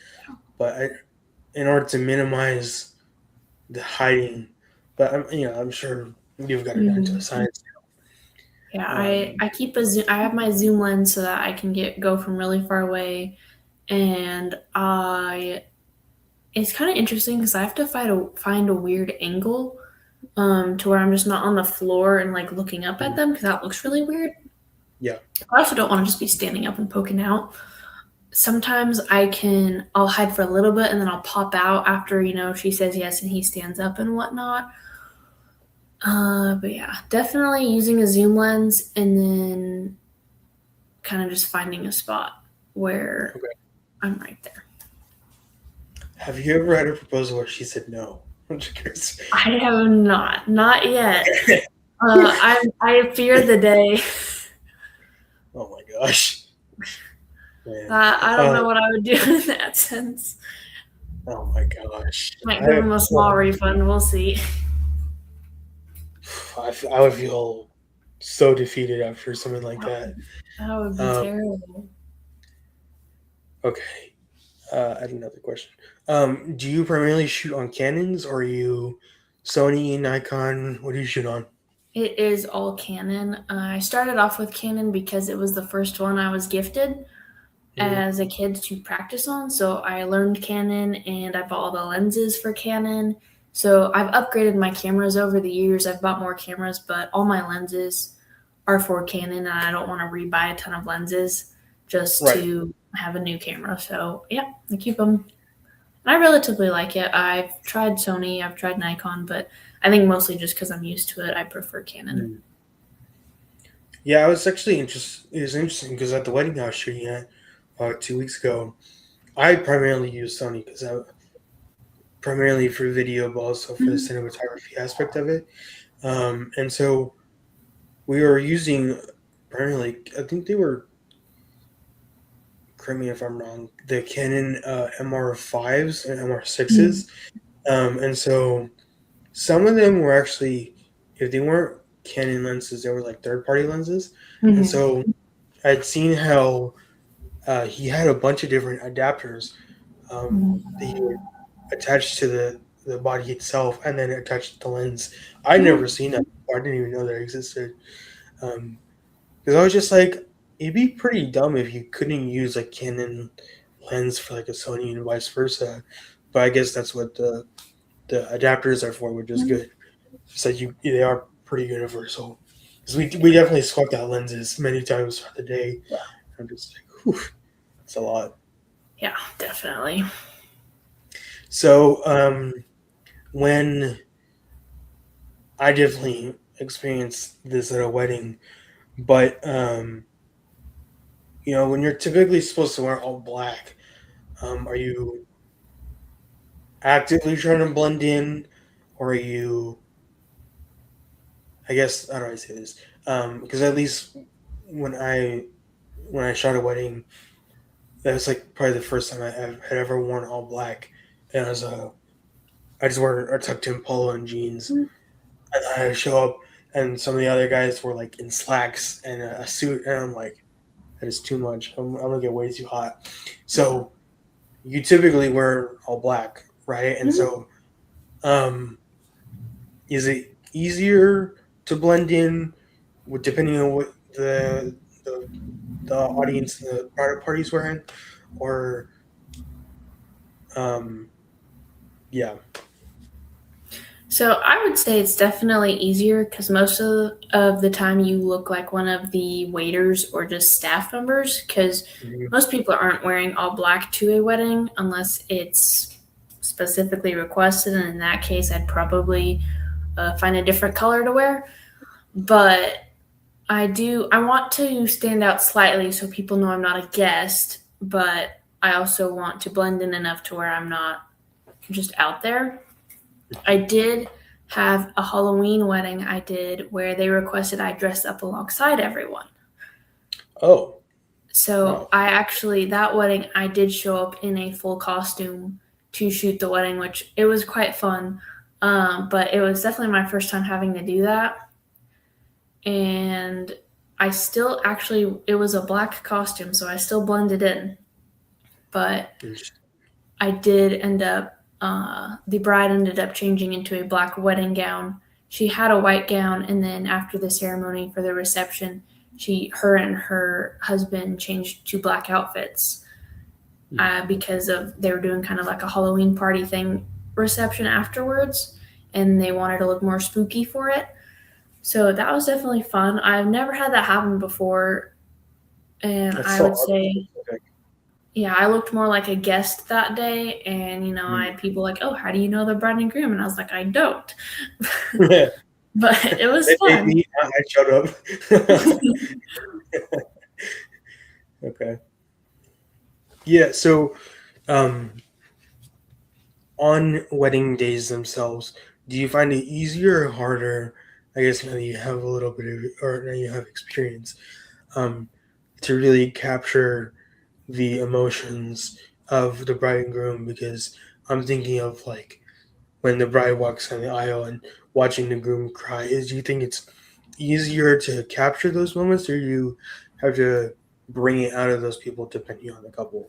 S1: but in order to minimize the hiding, but I'm sure you've got it down to a
S2: Mm-hmm.
S1: science.
S2: Yeah,
S1: Um,
S2: I keep a zoom. I have my zoom lens so that I can go from really far away, and I it's kind of interesting because I have to find a weird angle to where I'm just not on the floor and like looking up at them because that looks really weird.
S1: yeah,
S2: I also don't want to just be standing up and poking out. Sometimes I'll hide for a little bit and then I'll pop out after she says yes and he stands up and whatnot. But yeah, definitely using a zoom lens and then kind of just finding a spot where
S1: okay.
S2: I'm right there.
S1: Have you ever had a proposal where she said no? I'm just curious.
S2: I have not yet.
S1: Okay.
S2: I fear the day.
S1: Oh my gosh, man.
S2: I don't know what I would do in that sense.
S1: Oh my gosh.
S2: Might give him a small refund. We'll see.
S1: I would feel so defeated after something like that.
S2: That would be
S1: Um,
S2: terrible.
S1: okay. I had another question. Do you primarily shoot on Canons or are you Sony, Nikon? What do you shoot on?
S2: It is all Canon. I started off with Canon because it was the first one I was gifted
S1: Mhm.
S2: as a kid to practice on. So I learned Canon and I bought all the lenses for Canon. So I've upgraded my cameras over the years. I've bought more cameras, but all my lenses are for Canon and I don't want to rebuy a ton of lenses just
S1: Right.
S2: to have a new camera. So yeah, I keep them. I relatively like it. I've tried Sony, I've tried Nikon, but I think mostly just because I'm used to it, I prefer Canon.
S1: Mm. Yeah, I was actually interested. It was interesting because at the wedding I was shooting at 2 weeks ago, I primarily used Sony because I primarily for video, but also for the
S2: Mhm.
S1: cinematography aspect of it. And so we were using primarily, I think they were, correct me if I'm wrong, the Canon MR5s and
S2: Mhm.
S1: MR6s. And so some of them were actually, if they weren't Canon lenses, they were like third party lenses. And
S2: Mhm.
S1: so I'd seen how he had a bunch of different adapters that he would attach to the body itself and then attach to the lens. I'd never
S2: Mhm.
S1: seen that before. I didn't even know that existed. Because I was just like, it'd be pretty dumb if you couldn't use a Canon lens for like a Sony and vice versa. But I guess that's what the adapters are for, which is
S2: Mhm.
S1: good. So they are pretty universal. Because we definitely swapped out lenses many times throughout the day. I'm just like, whew, it's a lot.
S2: Yeah, definitely.
S1: So when I definitely experienced this at a wedding, but when you're typically supposed to wear all black, are you actively trying to blend in, or are you? I guess how do I say this? Because at least when I when I shot a wedding, that was like probably the first time had ever worn all black, and I just wore a tucked in polo and jeans,
S2: Mhm.
S1: and I show up, and some of the other guys were like in slacks and a suit, and I'm like, that is too much. I'm gonna get way too hot.
S2: Yeah.
S1: So you typically wear all black, right? And
S2: Mhm.
S1: so, um, is it easier to blend in, depending on what the, the audience, the product party's wearing, or um, yeah,
S2: So I would say it's definitely easier because most of the time you look like one of the waiters or just staff members because
S1: mhm,
S2: most people aren't wearing all black to a wedding unless it's specifically requested. And in that case, I'd probably find a different color to wear. But I want to stand out slightly so people know I'm not a guest, but I also want to blend in enough to where I'm not just out there. I did have a Halloween wedding I did where they requested I dress up alongside everyone.
S1: Oh,
S2: So
S1: wow.
S2: that wedding, I did show up in a full costume to shoot the wedding, which it was quite fun. But it was definitely my first time having to do that. And I still actually, it was a black costume, so I still blended in. But
S1: Interesting.
S2: I did end up, the bride ended up changing into a black wedding gown. She had a white gown, and then after the ceremony for the reception, her and her husband changed to black outfits because of they were doing kind of like a Halloween party thing reception afterwards, and they wanted to look more spooky for it. So that was definitely fun. I've never had that happen before, and
S1: That's
S2: I
S1: so
S2: would say
S1: optimistic.
S2: yeah, I looked more like a guest that day, and I
S1: Mm.
S2: had people like, "Oh, how do you know the bride and groom?" And I was like, "I don't,"
S1: Yeah.
S2: but it was
S1: They paid
S2: fun.
S1: me. I showed up. Okay. Yeah. So, um, on wedding days themselves, do you find it easier or harder? I guess now that you have a little bit of, or now you have experience, um, to really capture the emotions of the bride and groom. Because I'm thinking of like when the bride walks down the aisle and watching the groom cry. Do you think it's easier to capture those moments, or you have to bring it out of those people depending on the couple?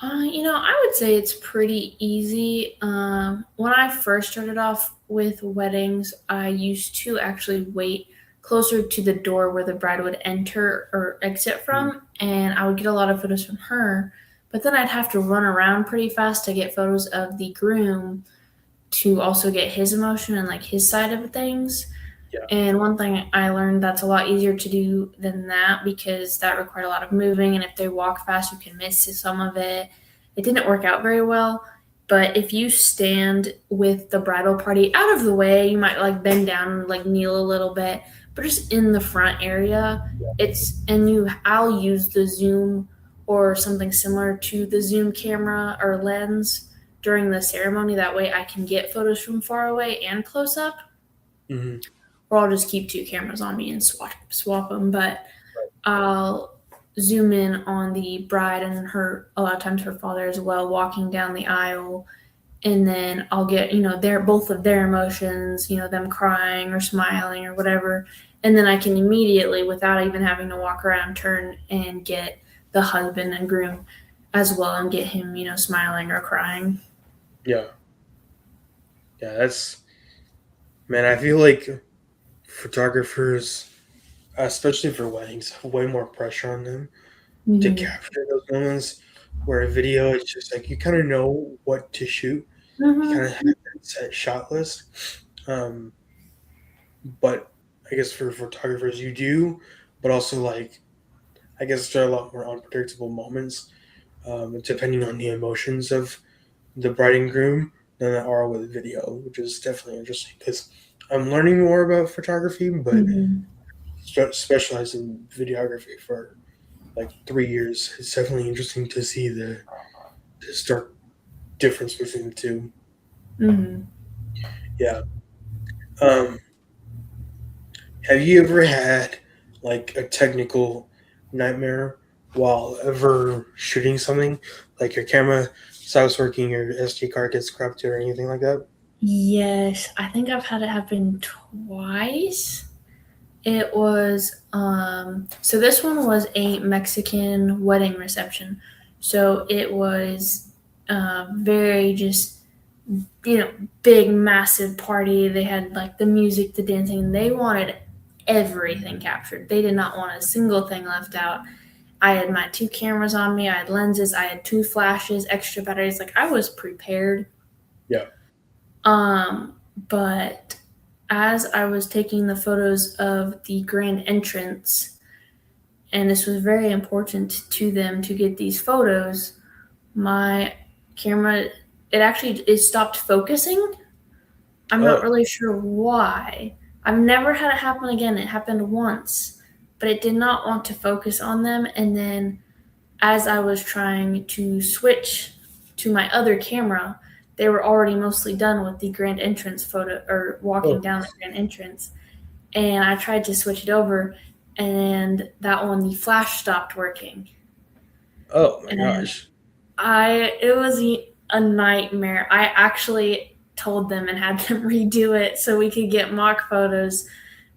S2: I would say it's pretty easy. When I first started off with weddings, I used to actually wait closer to the door where the bride would enter or exit
S1: Mm.
S2: from, and I would get a lot of photos from her. But then I'd have to run around pretty fast to get photos of the groom to also get his emotion and like his side of things.
S1: Yeah.
S2: And one thing I learned that's a lot easier to do than that because that required a lot of moving. And if they walk fast, you can miss some of it. It didn't work out very well. But if you stand with the bridal party out of the way, you might like bend down and like kneel a little bit, but just in the front area, I'll use the zoom or something similar to the zoom camera or lens during the ceremony. That way I can get photos from far away and close up,
S1: Hmm.
S2: or I'll just keep two cameras on me and swap them. But I'll zoom in on the bride and her a lot of times her father as well walking down the aisle, and then I'll get their both of their emotions, them crying or smiling or whatever, and then I can immediately without even having to walk around turn and get the husband and groom as well and get him smiling or crying.
S1: Yeah. Yeah. That's, man, I feel like photographers, especially for weddings, have way more pressure on them to
S2: Mm-hmm.
S1: capture those moments. Where a video, it's just like you kind of know what to shoot. You kind
S2: Mm-hmm.
S1: of have that set shot list. Um, but I guess for photographers, you do, but also like I guess there are a lot more unpredictable moments, depending on the emotions of the bride and groom than there are with video, which is definitely interesting because I'm learning more about photography, but
S2: Mm-hmm.
S1: specialized in videography for like 3 years. It's definitely interesting to see the stark difference between the two.
S2: Mm-hmm.
S1: Yeah. Um, have you ever had like a technical nightmare while ever shooting something? Like your camera stops working, your SD card gets corrupted, or anything like that?
S2: Yes, I think I've had it happen twice. It was so this one was a Mexican wedding reception. So it was very just big massive party. They had like the music, the dancing. They wanted everything captured. They did not want a single thing left out. I had my two cameras on me. I had lenses. I had two flashes, extra batteries. Like I was prepared.
S1: Yeah.
S2: But as I was taking the photos of the grand entrance, and this was very important to them to get these photos, my camera it stopped focusing. I'm not
S1: Oh.
S2: really sure why. I've never had it happen again. It happened once, but it did not want to focus on them. And then as I was trying to switch to my other camera, they were already mostly done with the grand entrance photo or walking
S1: Oh.
S2: down the grand entrance. And I tried to switch it over, and that one, the flash stopped working.
S1: Oh my
S2: And
S1: gosh.
S2: it was a nightmare. I actually told them and had them redo it so we could get mock photos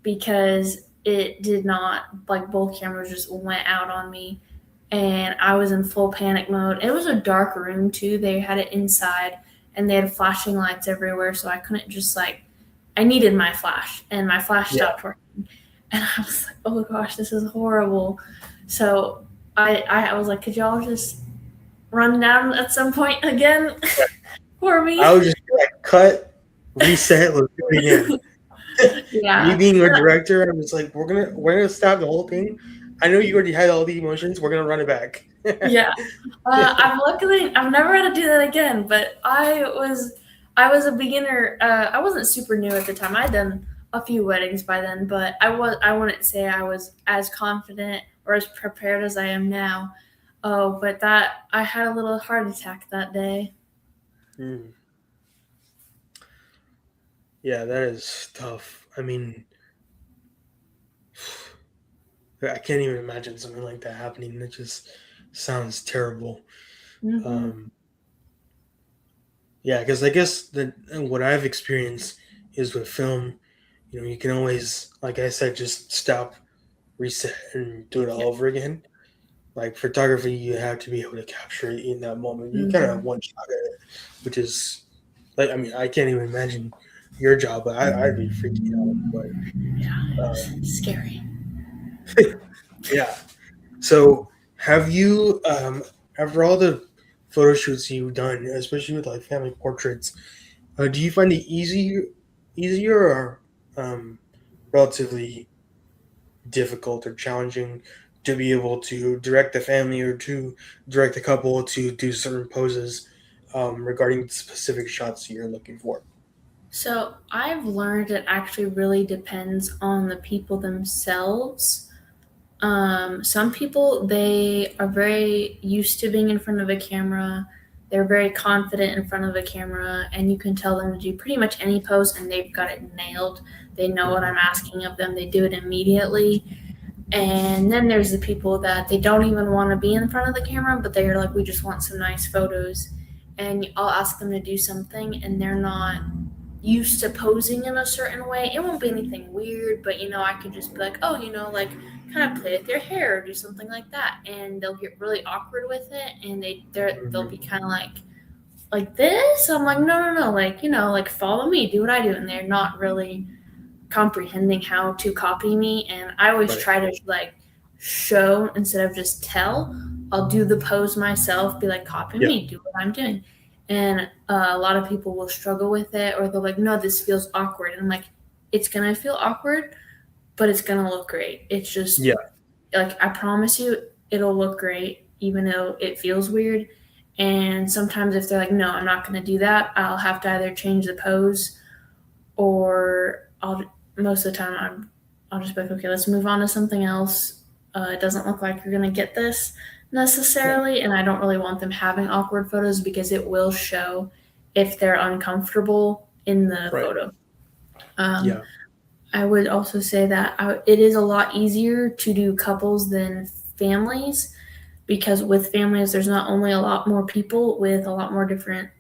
S2: because it did not, like, both cameras just went out on me and I was in full panic mode. It was a dark room too. They had it inside and they had flashing lights everywhere, so I couldn't just, like, I needed my flash and my flash
S1: Yeah.
S2: stopped working. And I was like, oh gosh, this is horrible. So I was like, could y'all just run down at some point again for
S1: I
S2: me?
S1: was just like, cut, reset, let's do it again. Me
S2: Yeah.
S1: being a director, I was like, we're gonna stop the whole thing. I know you already had all the emotions. We're gonna run it back.
S2: Yeah. I've never had to do that again, but I was a beginner. I wasn't super new at the time. I'd done a few weddings by then, but I wouldn't say I was as confident or as prepared as I am now. Oh, but that I had a little heart attack that day.
S1: Mm. Yeah, that is tough. I mean, I can't even imagine something like that happening. That just sounds terrible.
S2: Mm-hmm.
S1: Um, yeah, because I guess that what I've experienced is with film, you can always, like I said, just stop, reset, and do it all
S2: Yeah.
S1: over again. Like photography, you have to be able to capture it in that moment. You kind of have
S2: Mm-hmm.
S1: one shot at it, which is like, I mean, I can't even imagine your job, but I'd be freaking out. But
S2: Yeah.
S1: uh,
S2: It's scary.
S1: yeah. So have you, after all the photo shoots you've done, especially with like family portraits, do you find it easier or relatively difficult or challenging to be able to direct the family or to direct the couple to do certain poses regarding specific shots that you're looking for?
S2: So I've learned it actually really depends on the people themselves. Some people, they are very used to being in front of a camera. They're very confident in front of a camera, and you can tell them to do pretty much any pose, and they've got it nailed. They know what
S1: Hmm.
S2: I'm asking of them. They do it immediately. And then there's the people that they don't even want to be in front of the camera, but they're like, we just want some nice photos. And I'll ask them to do something, and they're not used to posing in a certain way. It won't be anything weird, but I could just be like, oh, like kind of play with their hair or do something like that, and they'll get really awkward with it, and they'll be kind of like this. I'm like, no, no, no, like like follow me, do what I do, and they're not really comprehending how to copy me. And I always
S1: Right.
S2: try to, like, show instead of just tell. I'll do the pose myself, be like, copy
S1: Yeah.
S2: me, do what I'm doing. And a lot of people will struggle with it, or they're like, no, this feels awkward. And I'm like, it's gonna feel awkward, but it's gonna look great. It's just,
S1: Yeah.
S2: like, I promise you it'll look great even though it feels weird. And sometimes if they're like, no, I'm not going to do that, I'll have to either change the pose, or most of the time I'll just be like, okay, let's move on to something else. It doesn't look like you're going to get this
S1: Yeah.
S2: necessarily, and I don't really want them having awkward photos because it will show if they're uncomfortable in the
S1: Right.
S2: photo. um,
S1: Yeah.
S2: I would also say that it is a lot easier to do couples than families, because with families, there's not only a lot more people with a lot more different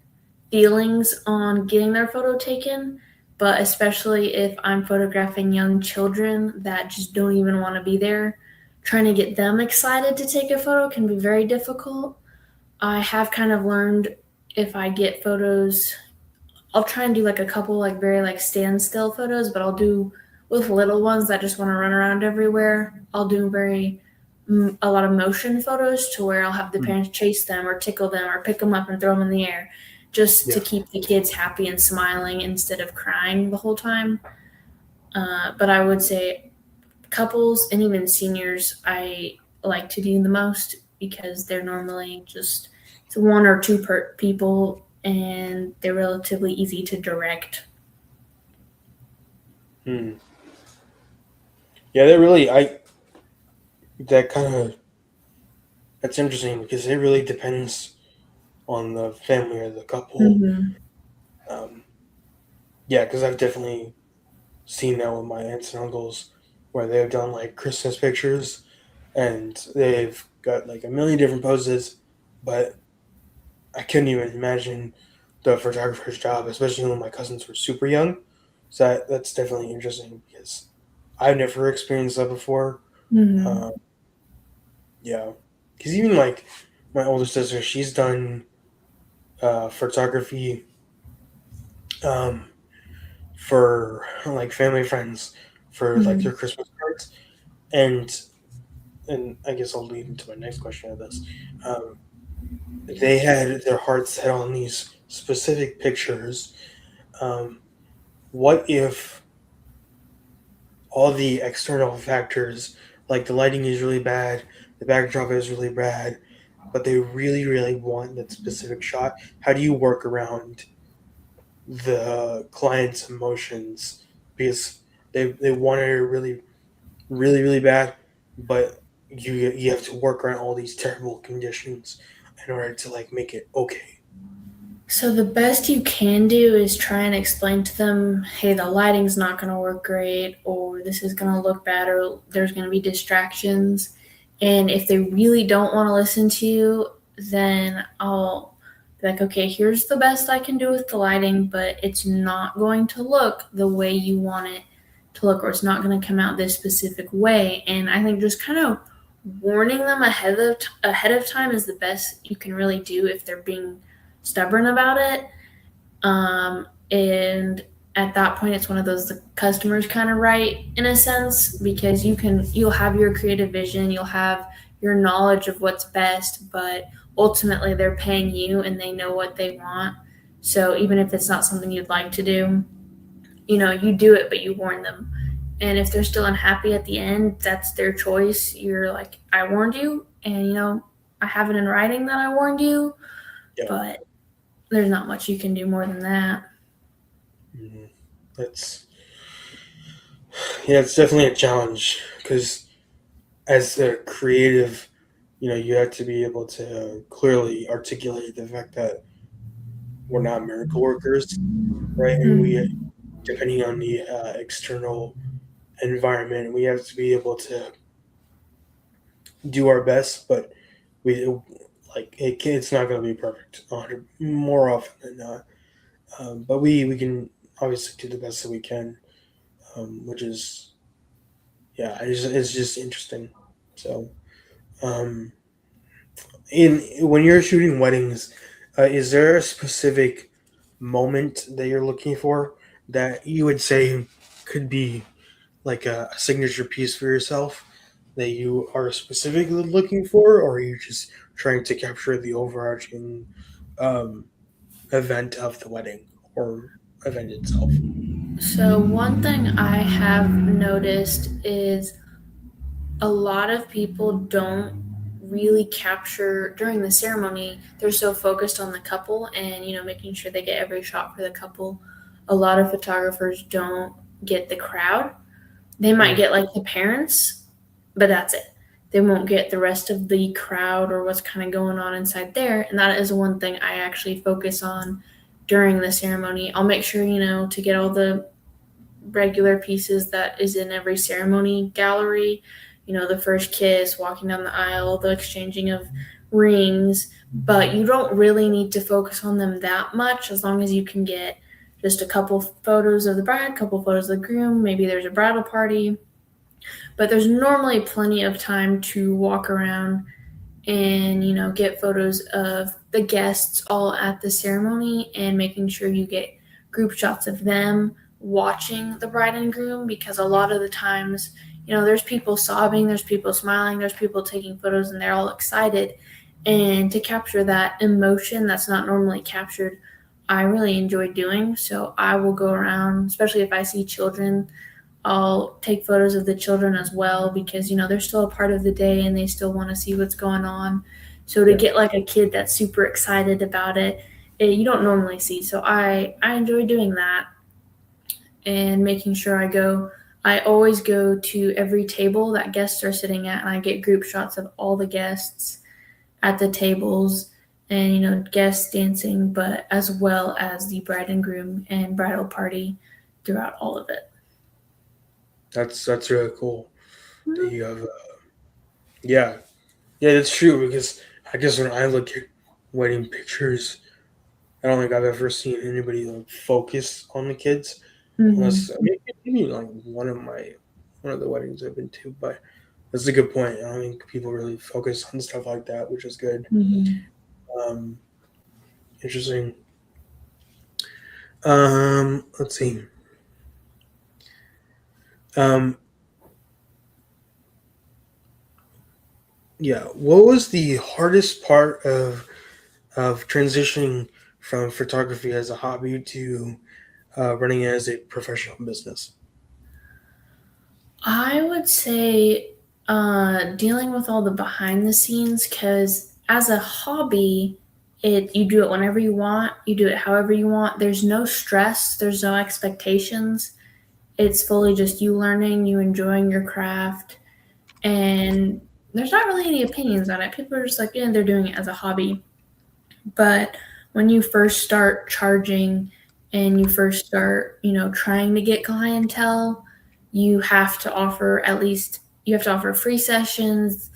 S2: feelings on getting their photo taken, but especially if I'm photographing young children that just don't even want to be there, trying to get them excited to take a photo can be very difficult. I have kind of learned, if I get photos, I'll try and do like a couple, like, very, like, standstill photos, but I'll do with little ones that just want to run around everywhere. I'll do a lot of motion photos to where I'll have the
S1: Mm.
S2: parents chase them or tickle them or pick them up and throw them in the air, just to
S1: Yeah.
S2: keep the kids happy and smiling instead of crying the whole time. But I would say couples and even seniors, I like to do the most, because they're normally just it's one or two people, and they're relatively easy to direct.
S1: Mm. Yeah. That really, that kind of, that's interesting because it really depends on the family or the couple.
S2: Mm-hmm.
S1: Um, yeah, because I've definitely seen that with my aunts and uncles. where they've done like Christmas pictures and they've got like a million different poses, but I couldn't even imagine the photographer's job, especially when my cousins were super young. So that's definitely interesting because I've never experienced that before.
S2: Hmm.
S1: Uh, yeah, because even like my older sister, she's done photography um, for like family friends for like
S2: Hmm.
S1: their Christmas cards, and I guess I'll lead into my next question of this. Um, they had their hearts set on these specific pictures. Um, what if all the external factors, like the lighting is really bad, the backdrop is really bad, but they really, really want that specific shot? How do you work around the client's emotions because they wanted it really, really, really bad, but you have to work around all these terrible conditions in order to like make it okay.
S2: So the best you can do is try and explain to them, hey, the lighting's not going to work great, or this is going to look bad, or there's going to be distractions. And if they really don't want to listen to you, then I'll be like, okay, here's the best I can do with the lighting, but it's not going to look the way you want it to look, or it's not going to come out this specific way. And I think just kind of warning them ahead of time is the best you can really do if they're being stubborn about it. And at that point, it's one of those the customers kind of right in a sense because you'll have your creative vision, you'll have your knowledge of what's best, but ultimately they're paying you and they know what they want. So even if it's not something you'd like to do, you do it, but you warn them. And if they're still unhappy at the end, that's their choice. You're like, I warned you, and I have it in writing that I warned you,
S1: Yeah,
S2: but there's not much you can do more than that.
S1: mhm. That's yeah, it's definitely a challenge because as a creative, you have to be able to clearly articulate the fact that we're not miracle workers, right? And we,
S2: Mm-hmm.
S1: depending on the external environment, we have to be able to do our best, but we it's not going to be perfect 100 more often than not. But we can obviously do the best that we can, which is yeah, it's just interesting. So um, in when you're shooting weddings, is there a specific moment that you're looking for that you would say could be like a signature piece for yourself that you are specifically looking for, or are you just trying to capture the overarching um, event of the wedding or event itself?
S2: So, one thing I have noticed is a lot of people don't really capture during the ceremony. They're so focused on the couple and, making sure they get every shot for the couple. A lot of photographers don't get the crowd. They might
S1: Mm,
S2: get like the parents, but that's it. They won't get the rest of the crowd or what's kind of going on inside there. And that is one thing I actually focus on during the ceremony. I'll make sure, to get all the regular pieces that is in every ceremony gallery. The first kiss, walking down the aisle, the exchanging of rings. But you don't really need to focus on them that much as long as you can get just a couple photos of the bride, a couple photos of the groom. Maybe there's a bridal party, but there's normally plenty of time to walk around and get photos of the guests all at the ceremony and making sure you get group shots of them watching the bride and groom because a lot of the times there's people sobbing, there's people smiling, there's people taking photos and they're all excited, and to capture that emotion that's not normally captured I really enjoy doing. So I will go around, especially if I see children, I'll take photos of the children as well because they're still a part of the day and they still want to see what's going on. So to
S1: yeah,
S2: get like a kid that's super excited about it, you don't normally see. So I enjoy doing that and making sure I always go to every table that guests are sitting at and I get group shots of all the guests at the tables and guests dancing, but as well as the bride and groom and bridal party throughout all of it.
S1: That's really cool that
S2: Mhm.
S1: you have. Yeah, yeah, that's true because I guess when I look at wedding pictures, I don't think I've ever seen anybody like focus on the kids, unless
S2: Mhm.
S1: maybe like one of the weddings I've been to. But that's a good point. I don't think people really focus on stuff like that, which is good.
S2: Mhm.
S1: Um, Interesting. Let's see. Um, yeah, what was the hardest part of transitioning from photography as a hobby to running it as a professional business?
S2: I would say dealing with all the behind the scenes because as a hobby, you do it whenever you want, you do it however you want. There's no stress, there's no expectations. It's fully just you learning, you enjoying your craft, and there's not really any opinions on it. People are just like, yeah, they're doing it as a hobby. But when you first start charging and you first start, trying to get clientele, you have to offer at least you have to offer free sessions,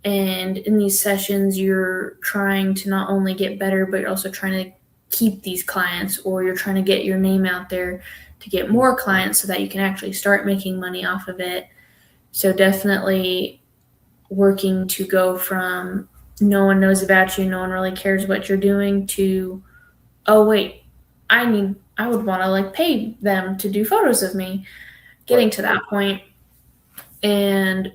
S2: and in these sessions you're trying to not only get better but you're also trying to keep these clients, or you're trying to get your name out there to get more clients so that you can actually start making money off of it. So definitely working to go from no one knows about you, no one really cares what you're doing, to oh wait, I would want to like pay them to do photos of me. Getting
S1: Right,
S2: to that point, and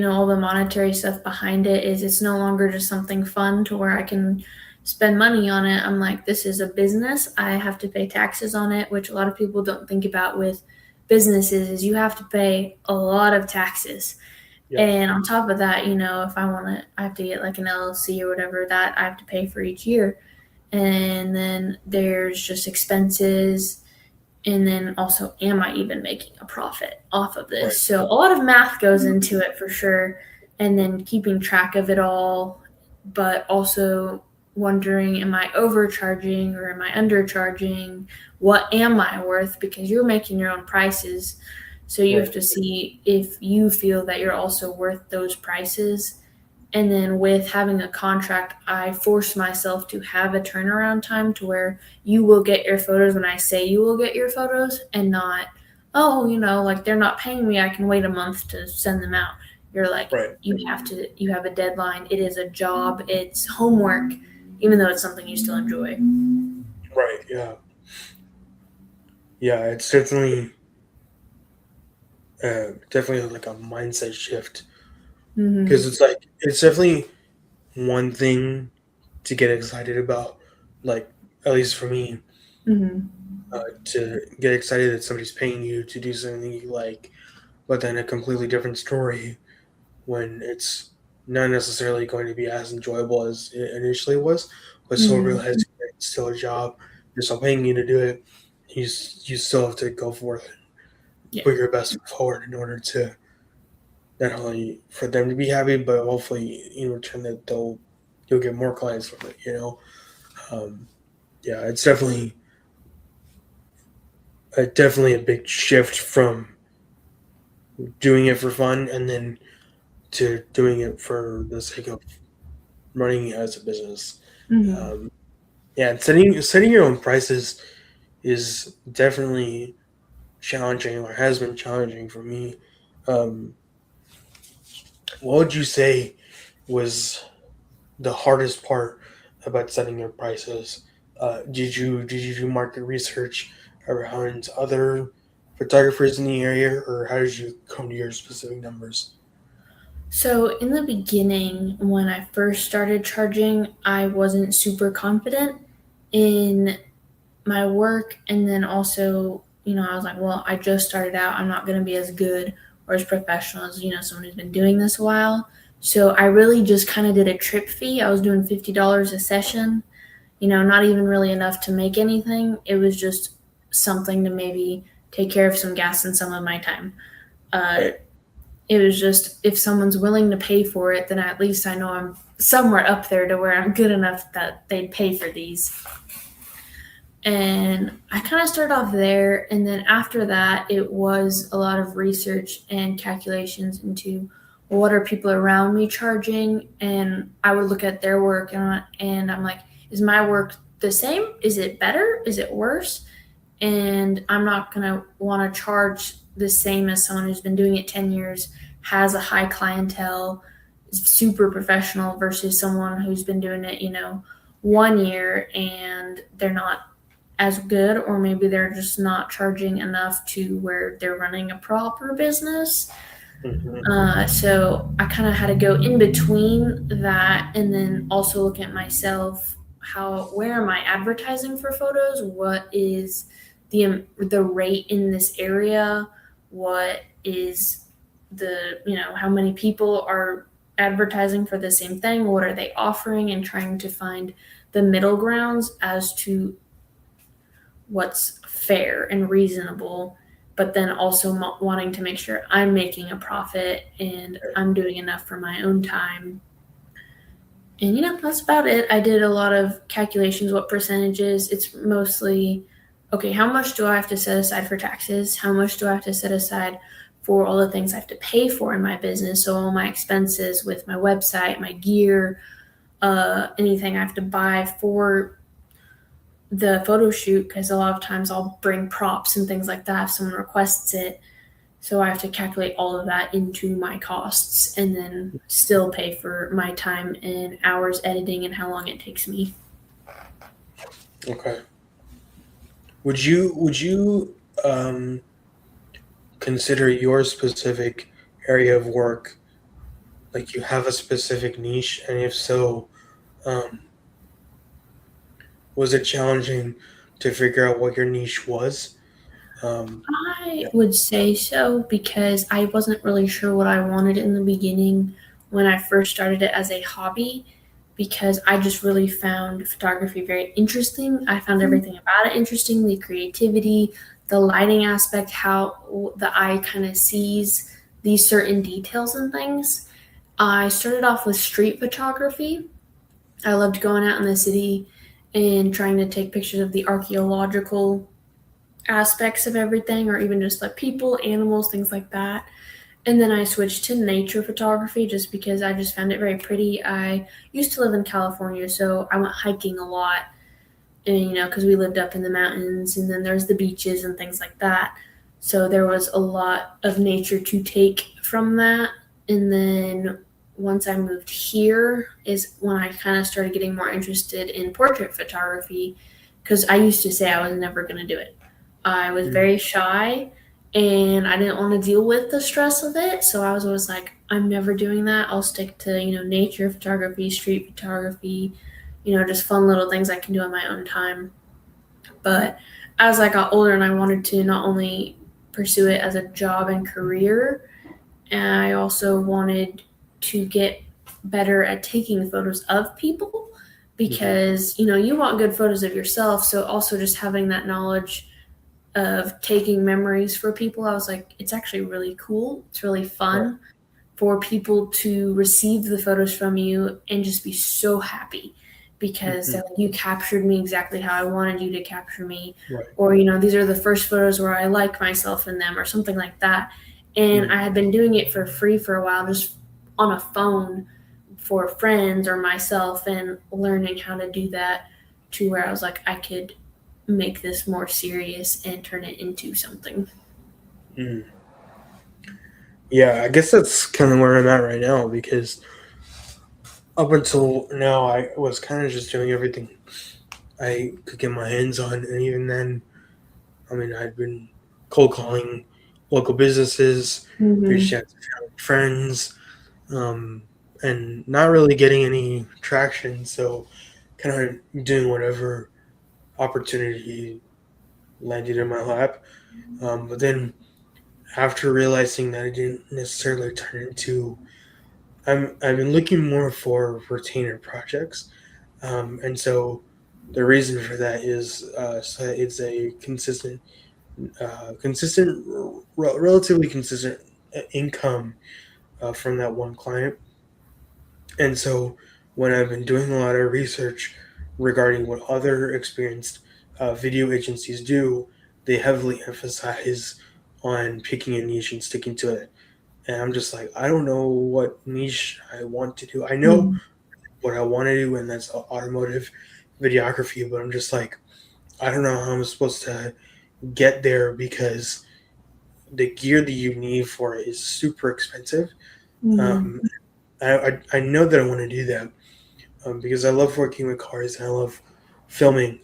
S2: all the monetary stuff behind it is it's no longer just something fun to where I can spend money on it. I'm like, this is a business. I have to pay taxes on it, which a lot of people don't think about with businesses is you have to pay a lot of taxes.
S1: yeah,
S2: And on top of that, if I want to, I have to get like an LLC or whatever that I have to pay for each year. And then there's just expenses. And then also, am I even making a profit off of this?
S1: right,
S2: So a lot of math goes into it for sure. And then keeping track of it all, but also wondering, am I overcharging or am I undercharging? What am I worth? Because you're making your own prices. So you have
S1: right,
S2: to see if you feel that you're also worth those prices. And then with having a contract, I force myself to have a turnaround time to where you will get your photos when I say you will get your photos, and not, oh, like they're not paying me, I can wait a month to send them out. You're like,
S1: right,
S2: you have a deadline. It is a job, it's homework, even though it's something you still enjoy.
S1: right. Yeah, yeah. It's definitely like a mindset shift because
S2: Mm-hmm.
S1: it's definitely one thing to get excited about, like at least for me,
S2: Mm-hmm.
S1: to get excited that somebody's paying you to do something you like, but then a completely different story when it's not necessarily going to be as enjoyable as it initially was, but still
S2: Mm-hmm.
S1: realize it's still a job. They're still paying you to do it. You still have to go forth and
S2: Yeah.
S1: put your best foot forward in order to not only for them to be happy, but hopefully in return that you'll get more clients from it. Um, yeah, it's definitely a big shift from doing it for fun and then to doing it for the sake of running it as a business.
S2: Mm-hmm.
S1: Um, yeah, and setting your own prices is definitely challenging or has been challenging for me. Um, what would you say was the hardest part about setting your prices? Did you do market research around other photographers in the area, or how did you come to your specific numbers?
S2: So, in the beginning, when I first started charging, I wasn't super confident in my work. And then also, I was like, well, I just started out. I'm not going to be as good or as professional as, someone who's been doing this a while. So, I really just kind of did a trip fee. I was doing $50 a session, not even really enough to make anything. It was just something to maybe take care of some gas and some of my time. Uh,
S1: Right,
S2: it was just if someone's willing to pay for it, then at least I know I'm somewhere up there to where I'm good enough that they'd pay for these. And I kind of started off there. And then after that, it was a lot of research and calculations into what are people around me charging. And I would look at their work and I'm like, is my work the same? Is it better? Is it worse? And I'm not going to want to charge the same as someone who's been doing it 10 years, has a high clientele, is super professional versus someone who's been doing it, 1 year and they're not as good, or maybe they're just not charging enough to where they're running a proper business.
S1: Mm-hmm.
S2: So I kind of had to go in between that and then also look at myself. Where am I advertising for photos? What is the rate in this area? What is how many people are advertising for the same thing? What are they offering? And trying to find the middle grounds as to what's fair and reasonable, but then also wanting to make sure I'm making a profit and I'm doing enough for my own time. And that's about it. I did a lot of calculations, what percentages. It's mostly, okay, how much do I have to set aside for taxes? How much do I have to set aside for all the things I have to pay for in my business? So all my expenses with my website, my gear, anything I have to buy for the photo shoot, because a lot of times I'll bring props and things like that if someone requests it. So I have to calculate all of that into my costs and then still pay for my time and hours editing and how long it takes me.
S1: Okay. Would you consider your specific area of work like you have a specific niche, and if so, um, was it challenging to figure out what your niche was?
S2: I
S1: Yeah.
S2: would say so because I wasn't really sure what I wanted in the beginning when I first started it as a hobby, because I just really found photography very interesting. I found everything about it interesting, the creativity, the lighting aspect, how the eye kind of sees these certain details and things. I started off with street photography. I loved going out in the city and trying to take pictures of the archaeological aspects of everything, or even just like people, animals, things like that. And then I switched to nature photography just because I just found it very pretty. I used to live in California, so I went hiking a lot, and because we lived up in the mountains, and then there's the beaches and things like that. So there was a lot of nature to take from that. And then once I moved here is when I kind of started getting more interested in portrait photography, because I used to say I was never going to do it. I was
S1: Mm,
S2: very shy and I didn't want to deal with the stress of it. So I was always like, I'm never doing that. I'll stick to, nature photography, street photography, just fun little things I can do on my own time. But as I got older and I wanted to not only pursue it as a job and career, and I also wanted to get better at taking photos of people,
S1: mhm.
S2: because, you want good photos of yourself. So also just having that knowledge of taking memories for people, I was like, it's actually really cool. It's really
S1: Right.
S2: fun for people to receive the photos from you and just be so happy because
S1: Mhm.
S2: they're like, you captured me exactly how I wanted you to capture me.
S1: Right.
S2: Or, these are the first photos where I like myself in them, or something like that. And
S1: Mm,
S2: I had been doing it for free for a while, just on a phone for friends or myself, and learning how to do that to where I was like, I could make this more serious and turn it into something.
S1: mm. Yeah, I guess that's kind of where I'm at right now because up until now, I was kind of just doing everything I could get my hands on, and even then, I mean, I'd been cold calling local businesses, reached
S2: Mm-hmm.
S1: out to family, friends, um, and not really getting any traction. So, kind of doing whatever opportunity landed in my lap. But then, after realizing that it didn't necessarily turn into, I've been looking more for retainer projects, and so the reason for that is so it's a relatively consistent income from that one client. And so when I've been doing a lot of research regarding what other experienced video agencies do, they heavily emphasize on picking a niche and sticking to it. And I'm just like, I don't know what niche I want to do. I know
S2: Mhm.
S1: what I want to do, and that's automotive videography, but I'm just like, I don't know how I'm supposed to get there because the gear that you need for it is super expensive.
S2: Mhm.
S1: Um, I know that I want to do that because I love working with cars and I love filming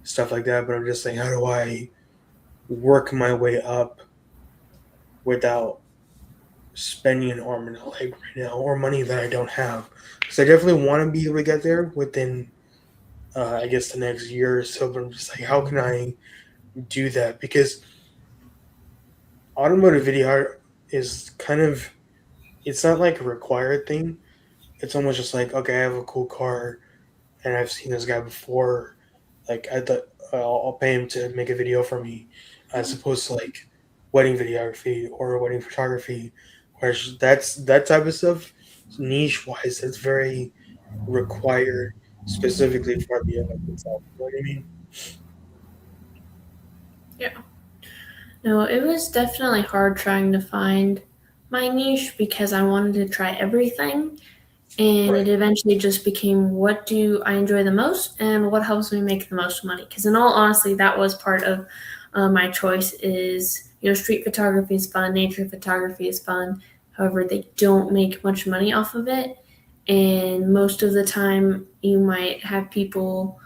S1: stuff like that. But I'm just like, how do I work my way up without spending an arm and a leg right now or money that I don't have? Because I definitely want to be able to get there within, I guess, the next year or so. But I'm just like, how can I do that? Because automotive video art is kind of, it's not like a required thing. It's almost just like, okay, I have a cool car and I've seen this guy before. Like I thought, I'll pay him to make a video for me, as opposed to like wedding videography or wedding photography, where that's that type of stuff, niche wise, that's very required specifically for the event itself. You know what I mean?
S2: Yeah. No, it was definitely hard trying to find my niche because I wanted to try everything. And
S1: Right.
S2: it eventually just became what do I enjoy the most and what helps me make the most money. Because in all honesty, that was part of my choice is, street photography is fun, nature photography is fun. However, they don't make much money off of it. And most of the time, you might have people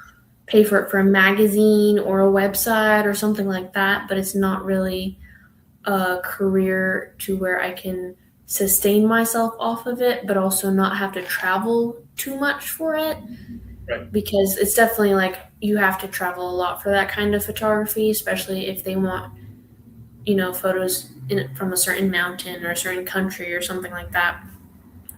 S2: pay for it for a magazine or a website or something like that, but it's not really a career to where I can sustain myself off of it, but also not have to travel too much for it.
S1: Right.
S2: Because it's definitely like you have to travel a lot for that kind of photography, especially if they want, photos from a certain mountain or a certain country or something like that.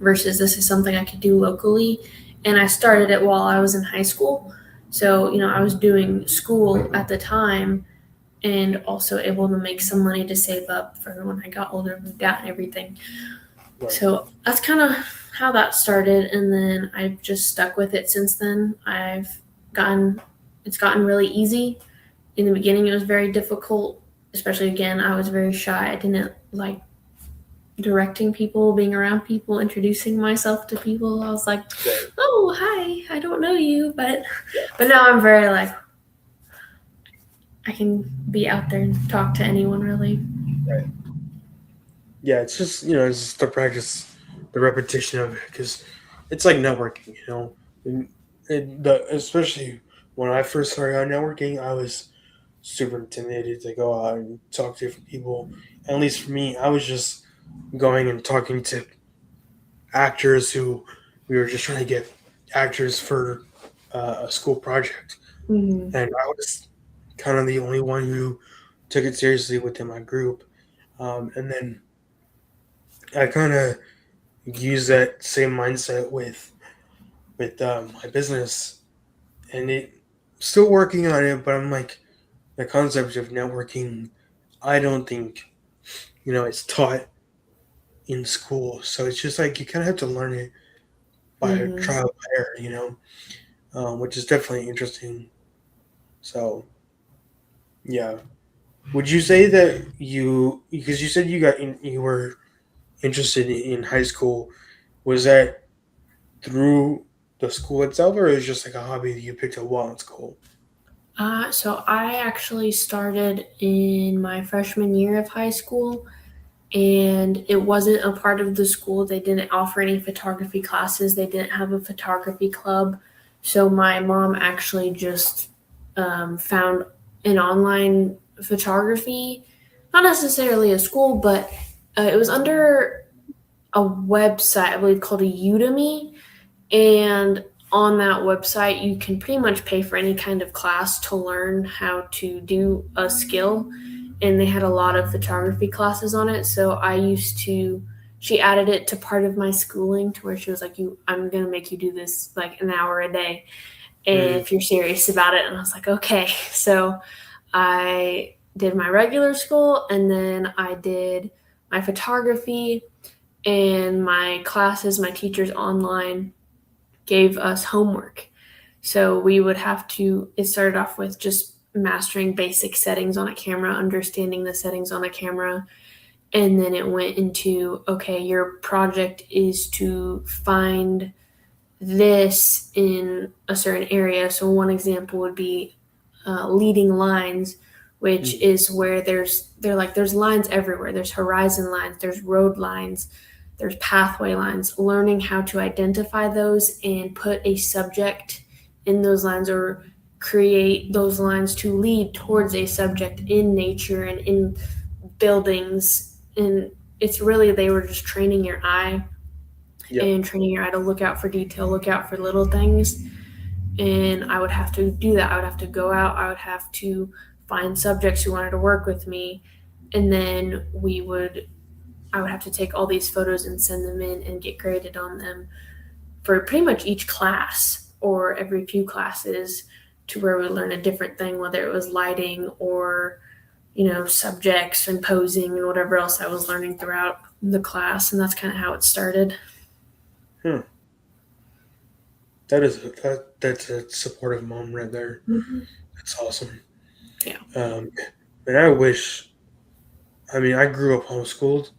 S2: Versus this is something I could do locally. And I started it while I was in high school. So, I was doing school at the time and also able to make some money to save up for when I got older, moved out, and everything.
S1: Right.
S2: So that's kind of how that started, and then I've just stuck with it since then. Gotten it's gotten really easy. In the beginning, it was very difficult, especially again, I was very shy. I didn't like directing people, being around people, introducing myself to people. I was like,
S1: Right.
S2: "Oh, hi, I don't know you," but
S1: Yeah.
S2: now I'm very like I can be out there and talk to anyone really.
S1: Right. Yeah. It's just it's just the practice, the repetition of it, because it's like networking. And especially when I first started out networking, I was super intimidated to go out and talk to different people. At least for me, I was just going and talking to actors who we were just trying to get actors for a school project,
S2: Mm-hmm.
S1: and I was kind of the only one who took it seriously within my group. And then I kind of used that same mindset with my business, and it still working on it. But I'm like, the concept of networking, I don't think it's taught in school. So it's just like you kind of have to learn it by
S2: Mm-hmm.
S1: trial by error, which is definitely interesting. So yeah, would you say that because you said you were interested in high school, was that through the school itself, or it was just like a hobby that you picked up while in school?
S2: So I actually started in my freshman year of high school, and it wasn't a part of the school. They didn't offer any photography classes. They didn't have a photography club. So my mom actually just found an online photography, not necessarily a school, but it was under a website, I believe, called a Udemy. And on that website, you can pretty much pay for any kind of class to learn how to do a skill. And they had a lot of photography classes on it. So she added it to part of my schooling to where she was like, I'm going to make you do this like an hour a day. And
S1: Mm,
S2: if you're serious about it. And I was like, okay. So I did my regular school and then I did my photography and my classes, my teachers online gave us homework. So we would have to, it started off with just mastering basic settings on a camera, understanding the settings on a camera. And then it went into, okay, your project is to find this in a certain area. So one example would be leading lines, which
S1: Mm.
S2: is where there's lines everywhere. There's horizon lines, there's road lines, there's pathway lines. Learning how to identify those and put a subject in those lines, or create those lines to lead towards a subject in nature and in buildings. And it's really, they were just training your eye,
S1: Yep.
S2: and training your eye to look out for detail, look out for little things. And I would have to do that. I would have to go out, I would have to find subjects who wanted to work with me. And then I would have to take all these photos and send them in and get graded on them for pretty much each class or every few classes, to where we learn a different thing, whether it was lighting or, subjects and posing and whatever else I was learning throughout the class. And that's kind of how it started.
S1: Hmm. That's a supportive mom right there.
S2: Mm-hmm.
S1: That's awesome.
S2: Yeah.
S1: And I wish. I mean, I grew up homeschooled.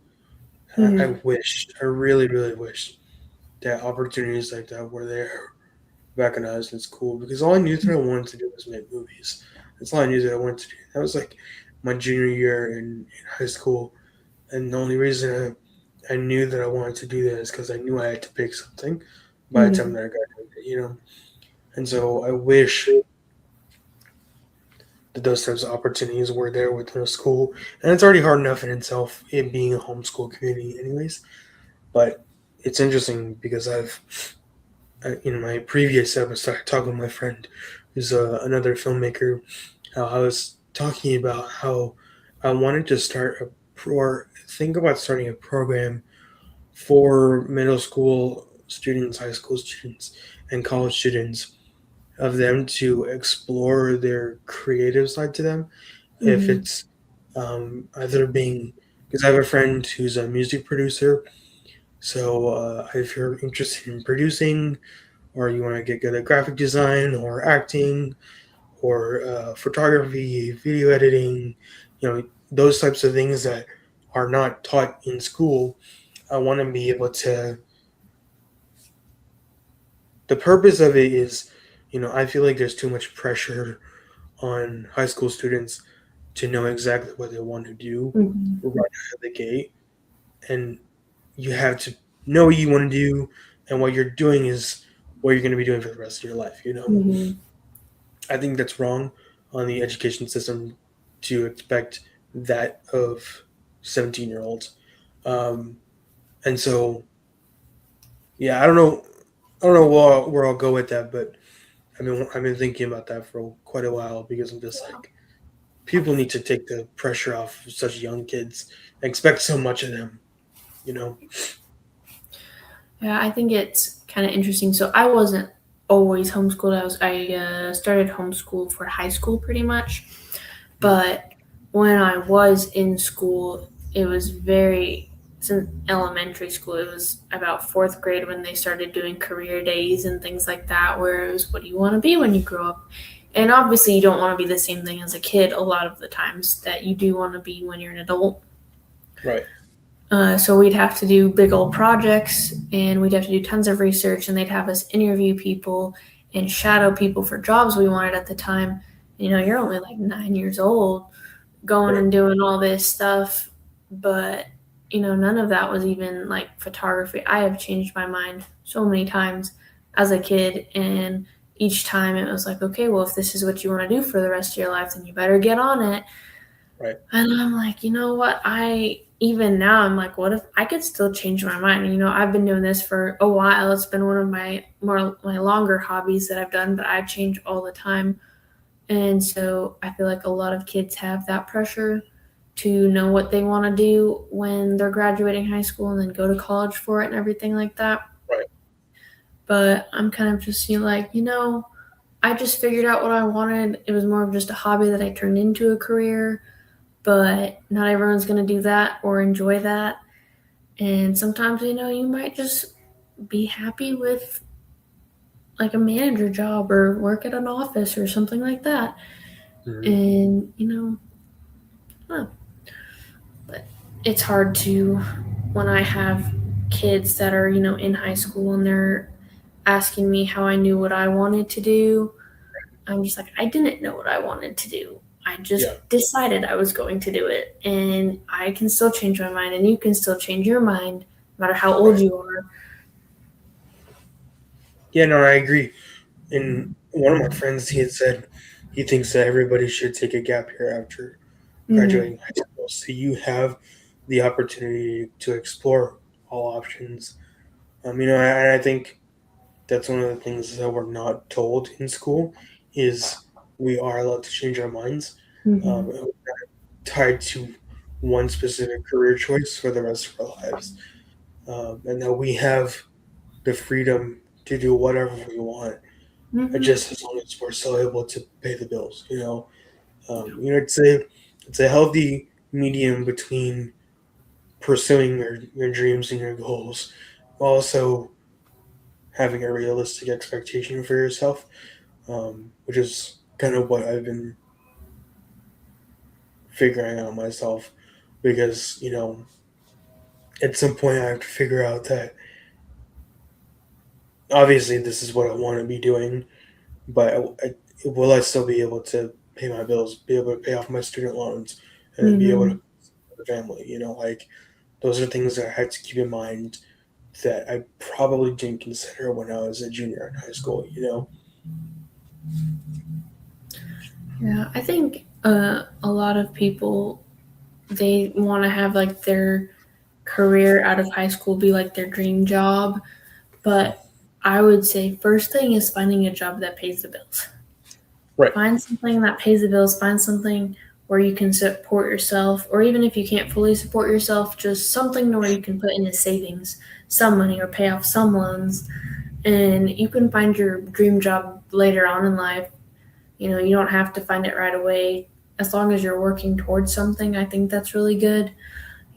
S1: I
S2: Mm-hmm.
S1: wish. I really, really wish that opportunities like that were there back when I was in school, because all I knew that I wanted to do was make movies. That's all I knew that I wanted to do. That was like my junior year in high school, and the only reason I knew that I wanted to do that is because I knew I had to pick something by the time
S2: Mm-hmm.
S1: that I graduated. And so I wish that those types of opportunities were there within a school, and it's already hard enough in itself, it being a homeschool community, anyways. But it's interesting because in my previous episode, I talked with my friend who's another filmmaker. How I was talking about how I wanted to or think about starting a program for middle school students, high school students, and college students, of them to explore their creative side to them. If
S2: Mm-hmm.
S1: it's either being, because I have a friend who's a music producer, so if you're interested in producing, or you want to get good at graphic design or acting or photography, video editing, those types of things that are not taught in school. I want to be able to. The purpose of it is, I feel like there's too much pressure on high school students to know exactly what they want to do
S2: Mm-hmm.
S1: right out of the gate, and you have to know what you want to do, and what you're doing is what you're going to be doing for the rest of your life.
S2: Mm-hmm.
S1: I think that's wrong on the education system to expect that of 17-year-olds. Um, and so, yeah, I don't know where I'll go with that, but I've been thinking about that for quite a while, because I'm just like, people need to take the pressure off of such young kids and expect so much of them.
S2: Yeah, I think it's kind of interesting. So I wasn't always homeschooled. I started homeschool for high school pretty much,
S1: Mm.
S2: but when I was in school, it was since elementary school. It was about fourth grade when they started doing career days and things like that, where it was, what do you want to be when you grow up? And obviously, you don't want to be the same thing as a kid a lot of the times that you do want to be when you're an adult.
S1: Right,
S2: So we'd have to do big old projects, and we'd have to do tons of research, and they'd have us interview people and shadow people for jobs we wanted at the time. You're only like 9 years old, going
S1: right,
S2: and doing all this stuff, but none of that was even like photography. I have changed my mind so many times as a kid, and each time it was like, okay, well, if this is what you want to do for the rest of your life, then you better get on it.
S1: right,
S2: And I'm like, you know what? Even now, I'm like, what if I could still change my mind? I've been doing this for a while. It's been one of my longer hobbies that I've done, but I change all the time. And so I feel like a lot of kids have that pressure to know what they want to do when they're graduating high school and then go to college for it and everything like that.
S1: right.
S2: But I'm kind of just like, I just figured out what I wanted. It was more of just a hobby that I turned into a career, but not everyone's going to do that or enjoy that. And sometimes, you might just be happy with like a manager job or work at an office or something like that.
S1: Mhm.
S2: And, well, but it's hard to, when I have kids that are, in high school and they're asking me how I knew what I wanted to do. I'm just like, I didn't know what I wanted to do. I just
S1: Yeah.
S2: decided I was going to do it. And I can still change my mind, and you can still change your mind, no matter how old
S1: Right.
S2: you are.
S1: Yeah, no, I agree. And one of my friends, he had said he thinks that everybody should take a gap year after
S2: Mm-hmm.
S1: graduating high school, so you have the opportunity to explore all options. And I think that's one of the things that we're not told in school is we are allowed to change our minds.
S2: Mm-hmm.
S1: And we're not tied to one specific career choice for the rest of our lives, and that we have the freedom to do whatever we want,
S2: Mm-hmm.
S1: just as long as we're still able to pay the bills. It's a healthy medium between pursuing your dreams and your goals, while also having a realistic expectation for yourself, which is kind of what I've been figuring out myself. Because at some point I have to figure out that obviously this is what I want to be doing, but will I still be able to pay my bills, be able to pay off my student loans, and then be able to
S2: Mm-hmm.
S1: support the family? Like those are things that I had to keep in mind that I probably didn't consider when I was a junior in high school.
S2: Yeah, I think a lot of people, they want to have like their career out of high school be like their dream job, but I would say first thing is finding a job that pays the bills.
S1: Right.
S2: Find something that pays the bills, find something where you can support yourself, or even if you can't fully support yourself, just something where you can put in a savings, some money, or pay off some loans, and you can find your dream job later on in life. You don't have to find it right away. As long as you're working towards something, I think that's really good.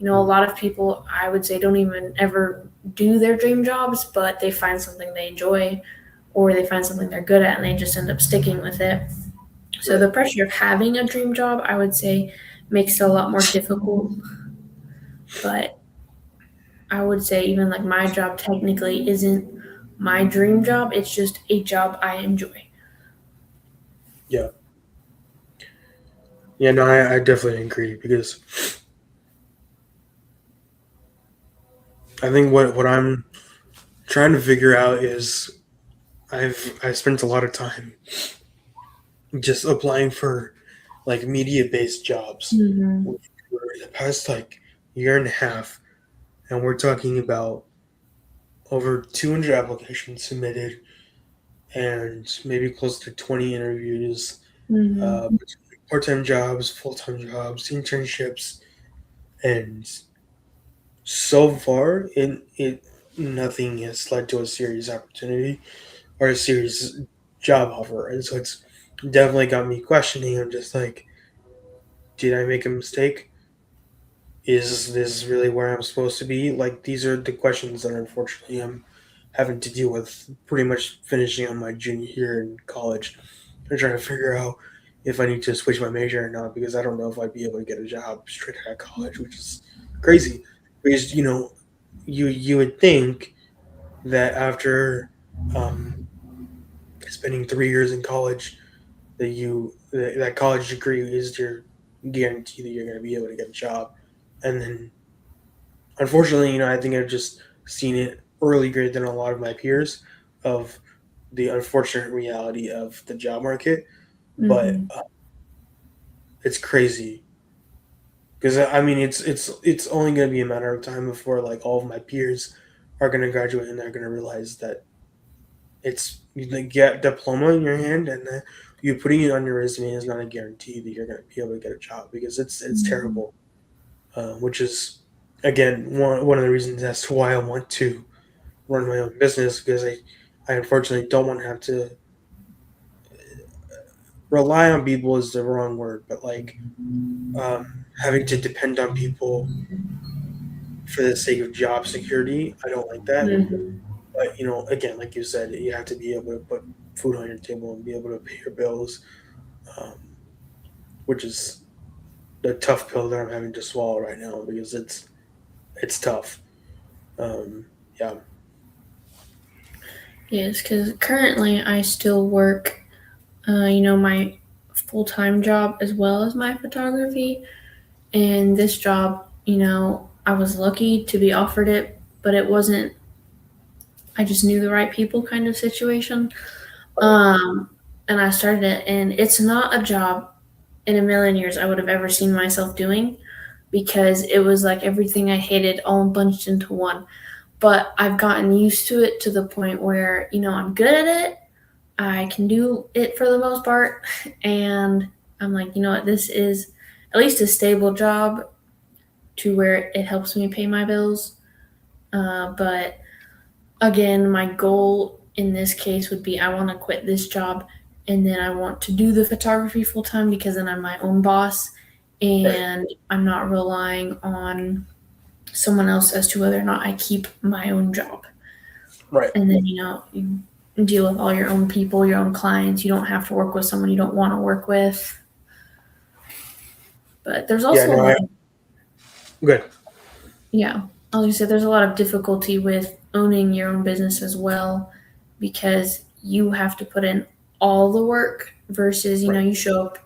S2: A lot of people, I would say, don't even ever do their dream jobs, but they find something they enjoy, or they find something they're good at and they just end up sticking with it. So
S1: Right.
S2: the pressure of having a dream job, I would say, makes it a lot more difficult. But I would say even like my job technically isn't my dream job. It's just a job I enjoy.
S1: Yeah. Yeah. No, I definitely agree because I think what I'm trying to figure out is I spent a lot of time just applying for like media based jobs
S2: Mm-hmm.
S1: for the past like year and a half, and we're talking about over 200 applications submitted and maybe close to 20 interviews,
S2: Mm-hmm.
S1: part time jobs, full time jobs, internships, and so far it nothing has led to a serious opportunity or a serious job offer, and so it's definitely got me questioning. I'm just like, did I make a mistake? Is this really where I'm supposed to be? Like, these are the questions that unfortunately I'm having to deal with pretty much finishing on my junior year in college. I'm trying to figure out if I need to switch my major or not because I don't know if I'd be able to get a job straight out of college, which is crazy. Because you would think that after um, spending 3 years in college, that college degree is your guarantee that you're going to be able to get a job, and then unfortunately, I think I've just seen it earlier than a lot of my peers of the unfortunate reality of the job market. But
S2: Mm-hmm.
S1: it's crazy because I mean it's only going to be a matter of time before like all of my peers are going to graduate and they're going to realize that it's you get a diploma in your hand and then you putting it on your resume is not a guarantee that you're going to be able to get a job because it's
S2: Mm-hmm.
S1: terrible. Which is again one of the reasons as to why I want to run my own business because I unfortunately don't want to have to rely on people is the wrong word, but like having to depend on people for the sake of job security, I don't like that.
S2: Mm-hmm.
S1: But again, like you said, you have to be able to put food on your table and be able to pay your bills. Um, which is the tough pill that I'm having to swallow right now because it's tough. Yeah,
S2: Yes, because currently I still work, my full time job as well as my photography. And this job, I was lucky to be offered it, but it wasn't, I just knew the right people kind of situation.
S1: right,
S2: And I started it, and it's not a job in a million years I would have ever seen myself doing because it was like everything I hated all bunched into one. But I've gotten used to it to the point where, I'm good at it. I can do it for the most part. And I'm like, you know what, this is at least a stable job to where it helps me pay my bills. But again, my goal in this case would be I want to quit this job and then I want to do the photography full time because then I'm my own boss
S1: right,
S2: and I'm not relying on someone else as to whether or not I keep my own job.
S1: right.
S2: And then, you deal with all your own people, your own clients. You don't have to work with someone you don't want to work with. But there's
S1: Yeah,
S2: also a
S1: no,
S2: lot of,
S1: good.
S2: yeah, I was gonna say there's a lot of difficulty with owning your own business as well because you have to put in all the work versus,
S1: Right.
S2: you show up,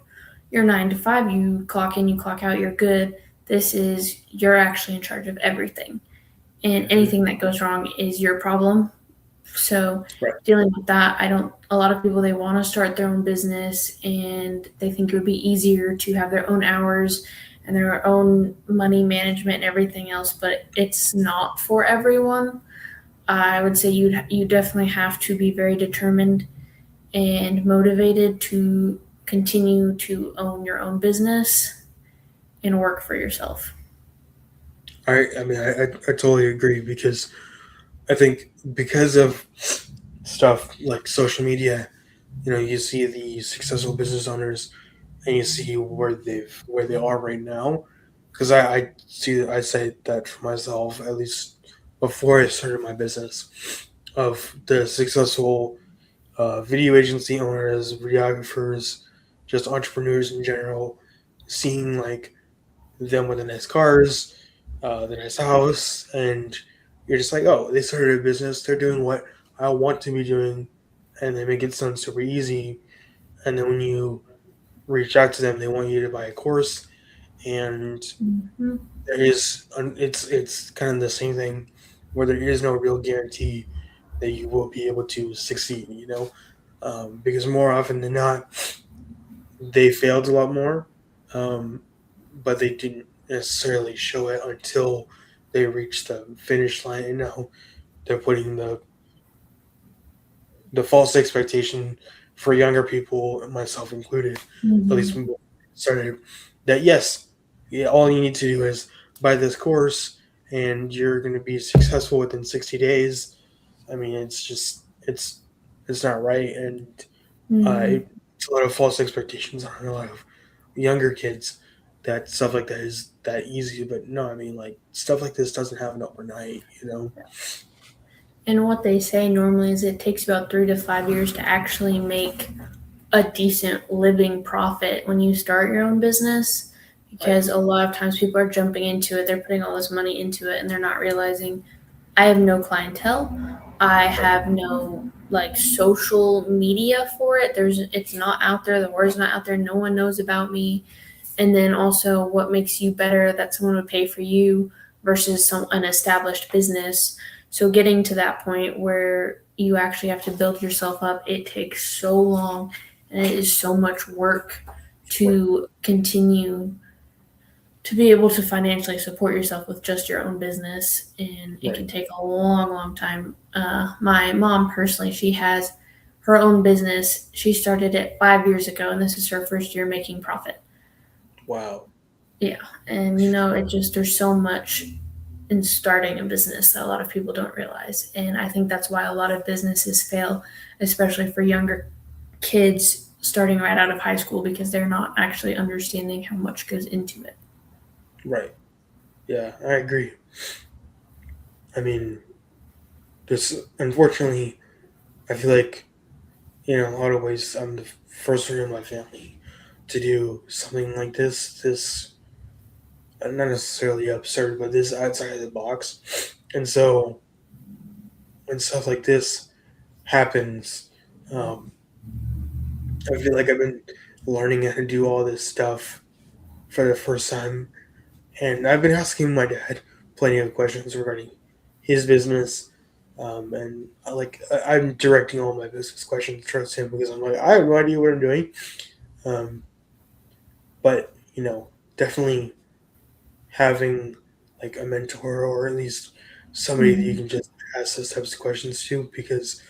S2: you're 9 to 5, you clock in, you clock out, you're good. This is, you're actually in charge of everything. And
S1: Hmm.
S2: anything that goes wrong is your problem. So
S1: Right.
S2: dealing with that, a lot of people, they want to start their own business and they think it would be easier to have their own hours and their own money management and everything else, but it's not for everyone. I would say you definitely have to be very determined and motivated to continue to own your own business and work for yourself.
S1: I mean, I totally agree because I think because of stuff like social media, you see the successful business owners and you see where they are right now. Because I say that for myself at least before I started my business of the successful video agency owners, videographers, just entrepreneurs in general, seeing like them with the nice cars, the nice house, and you're just like, oh, they started a business. They're doing what I want to be doing, and they make it sound super easy. And then when you reach out to them, they want you to buy a course, and
S2: Mm-hmm.
S1: it's kind of the same thing where there is no real guarantee that you will be able to succeed. Because more often than not, they failed a lot more, um, but they didn't necessarily show it until they reached the finish line. And now they're putting the false expectation for younger people, myself included, at least
S2: Mm-hmm.
S1: when we started, that yes, yeah, all you need to do is buy this course and you're going to be successful within 60 days. I mean, it's not right, and
S2: Mm-hmm.
S1: it's a lot of false expectations on a lot of younger kids that stuff like that is that easy. But no, I mean, like stuff like this doesn't happen overnight.
S2: And what they say normally is it takes about 3 to 5 years to actually make a decent living profit when you start your own business
S1: Right,
S2: because a lot of times people are jumping into it, they're putting all this money into it, and they're not realizing I have no clientele, I
S1: right,
S2: have no like social media for it. It's not out there, the word's not out there, no one knows about me. And then also what makes you better that someone would pay for you versus an established business. So getting to that point where you actually have to build yourself up, it takes so long and it is so much work
S1: right,
S2: to continue to be able to financially support yourself with just your own business, and it
S1: right.
S2: can take a long long time. My mom personally, she has her own business. She started it 5 years ago and this is her first year making profit.
S1: Wow.
S2: Yeah, and it just, there's so much in starting a business that a lot of people don't realize, and I think that's why a lot of businesses fail, especially for younger kids starting right out of high school because they're not actually understanding how much goes into it.
S1: Right. Yeah, I agree. I mean, this unfortunately, I feel like in a lot of ways I'm the first one in my family to do something like this not necessarily absurd, but this outside of the box. And so when stuff like this happens, um, I feel like I've been learning how to do all this stuff for the first time, and I've been asking my dad plenty of questions regarding his business. And I'm directing all my business questions towards him because I'm like, I have no idea what I'm doing. Um, but definitely having like a mentor or at least somebody that you
S2: Mhm.
S1: can just ask those types of questions to, because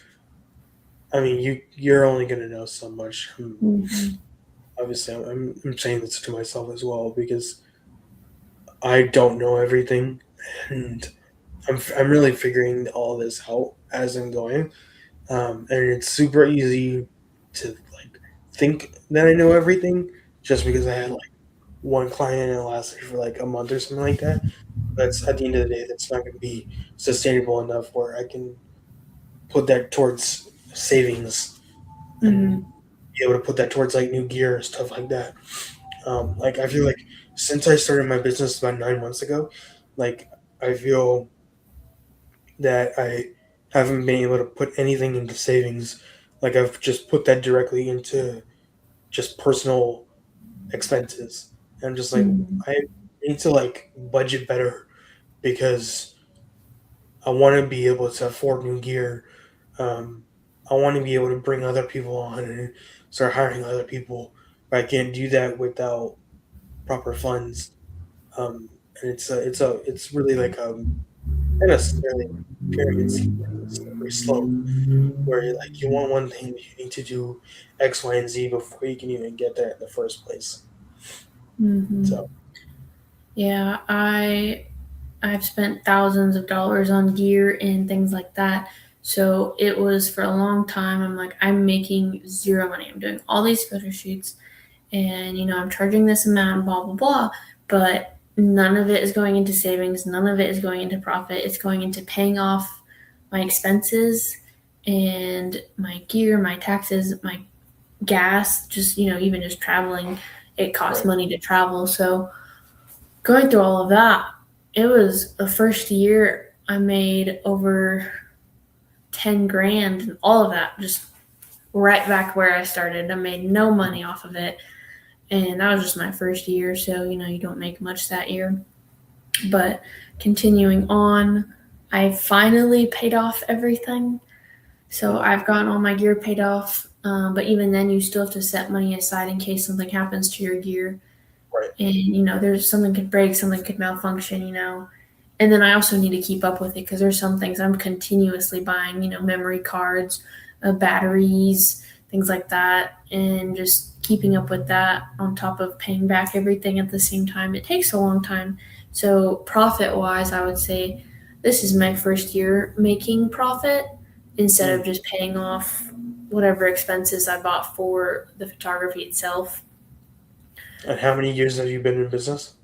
S1: I mean you're only going to know so much.
S2: Mhm.
S1: Obviously I'm saying this to myself as well because I don't know everything, and I'm really figuring all this out as I'm going. And it's super easy to like think that I know everything just because I had like one client and it lasted for like a month or something like that. That's at the end of the day, that's not going to be sustainable enough where I can put that towards savings and
S2: Mhm.
S1: be able to put that towards like new gear and stuff like that. Like I feel like since I started my business about 9 months ago, like I feel that I haven't been able to put anything into savings. Like I've just put that directly into just personal expenses. And I'm just like,
S2: Mhm.
S1: I need to like budget better because I want to be able to afford new gear. Um, I want to be able to bring other people on and start hiring other people. But I can't do that without proper funds. And it's really like not necessarily pyramid scheme, like a slippery slope where like you want one thing, but you need to do X, Y, and Z before you can even get there in the first place.
S2: Mhm.
S1: So
S2: Yeah, I've spent thousands of dollars on gear and things like that. So it was for a long time. I'm like, I'm making zero money. I'm doing all these photo shoots, and I'm charging this amount, blah blah blah. But none of it is going into savings. None of it is going into profit. It's going into paying off my expenses and my gear, my taxes, my gas. Just even just traveling, it costs
S1: right.
S2: money to travel. So going through all of that, it was the first year I made over 10 grand, and all of that just right back where I started. I made no money off of it, and that was just my first year, so you don't make much that year. But continuing on, I finally paid off everything. So
S1: Mhm.
S2: I've gotten all my gear paid off, but even then, you still have to set money aside in case something happens to your gear.
S1: Right.
S2: And there's something could break, something could malfunction, and then I also need to keep up with it because there's some things I'm continuously buying, memory cards, batteries, things like that, and just keeping up with that on top of paying back everything at the same time. It takes a long time. So profit wise, I would say this is my first year making profit instead
S1: Mhm.
S2: of just paying off whatever expenses I bought for the photography itself.
S1: And how many years have you been in business?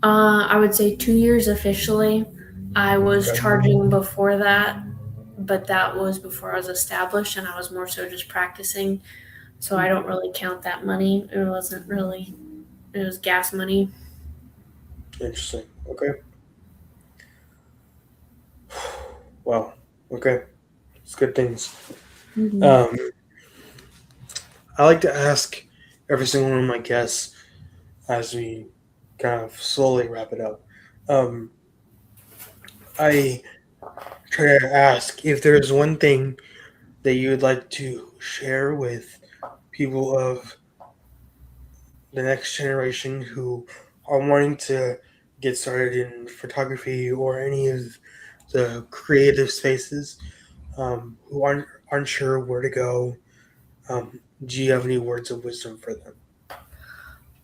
S2: I would say 2 years officially. I was
S1: Okay.
S2: charging before that, but that was before I was established and I was more so just practicing. So I don't really count that money. It wasn't really, it was gas money.
S1: Interesting. Okay. Wow. Okay. It's good things.
S2: Mm-hmm.
S1: Um, I like to ask every single one of my guests as we kind of slowly wrap it up. Um, I try to ask if there's one thing that you would like to share with people of the next generation who are wanting to get started in photography or any of the creative spaces, who aren't sure where to go. Do you have any words of wisdom for them?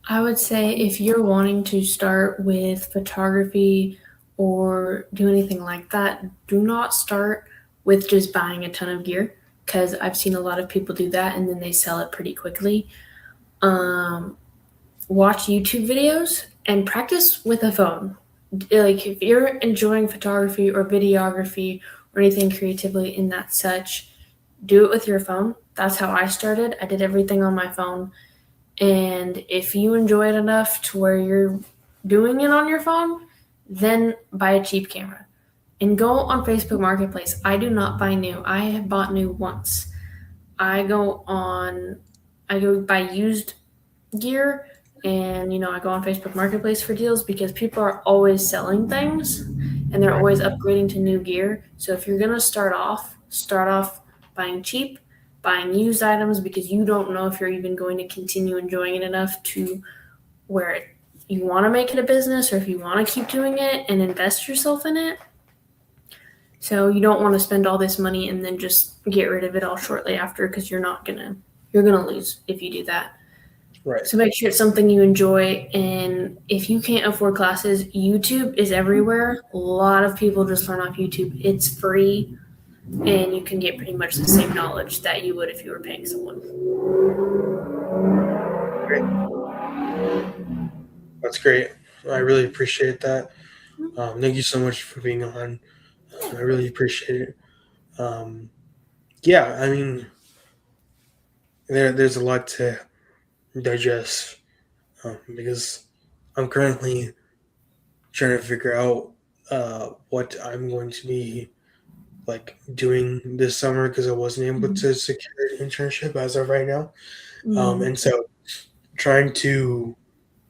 S2: I would say if you're wanting to start with photography or do anything like that, do not start with just buying a ton of gear because I've seen a lot of people do that and then they sell it pretty quickly. Um, Watch YouTube videos and practice with a phone. Like if you're enjoying photography or videography or anything creatively in that such, do it with your phone. That's how I started. I did everything on my phone And if you enjoy it enough to where you're doing it on your phone, then buy a cheap camera and go on Facebook Marketplace. I do not buy new. I have bought new once. I go buy used gear, and I go on Facebook Marketplace for deals because people are always selling things and they're
S1: Right.
S2: always upgrading to new gear. So if you're going to start off buying cheap, buying used items, because you don't know if you're even going to continue enjoying it enough to where you want to make it a business, or if you want to keep doing it and invest yourself in it. So you don't want to spend all this money and then just get rid of it all shortly after, because you're gonna lose if you do that.
S1: Right.
S2: So make sure it's something you enjoy. And if you can't afford classes, YouTube is everywhere. A lot of people just learn off YouTube. It's free, and you can get pretty much the same knowledge that you would if you were paying someone.
S1: Great. That's great. I really appreciate that. Thank you so much for being on. I really appreciate it. Um, yeah, I mean, there's a lot to digest because I'm currently trying to figure out what I'm going to be like doing this summer because I wasn't able to secure an internship as of right now. And so trying to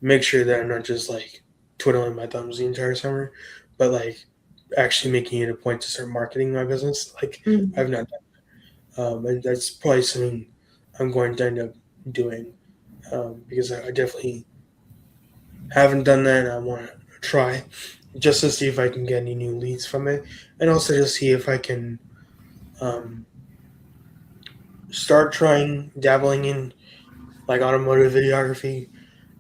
S1: make sure that I'm not just like twiddling my thumbs the entire summer, but like actually making it a point to start marketing my business. Like I've not done, and that's probably something I'm going to end up doing because I definitely haven't done that. And I want to try just to see if I can get any new leads from it, and also to see if I can um, start trying dabbling in like automotive videography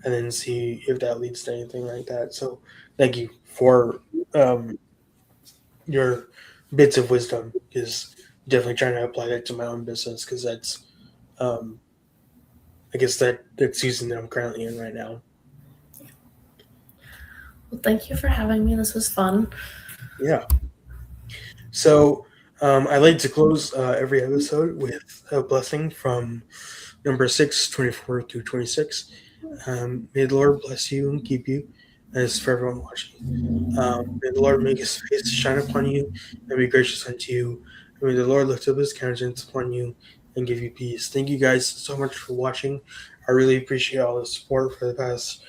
S1: and then see if that leads to anything like that. So thank you for um, your bits of wisdom because definitely trying to apply that to my own business because that's um, I guess that season that I'm currently in right now.
S2: Well, thank you for having me. This was fun.
S1: Yeah. So I like to close every episode with a blessing from number 6, 24 through 26. May the Lord bless you and keep you, as for everyone watching. May the Lord make his face to shine upon you and be gracious unto you. And may the Lord lift up his countenance upon you and give you peace. Thank you guys so much for watching. I really appreciate all the support for the past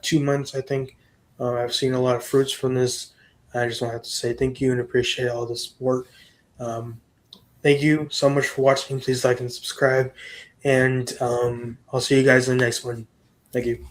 S1: 2 months, I think. I've seen a lot of fruits from this. I just want to have to say thank you and appreciate all the support. Um, thank you so much for watching. Please like and subscribe. And I'll see you guys in the next one. Thank you.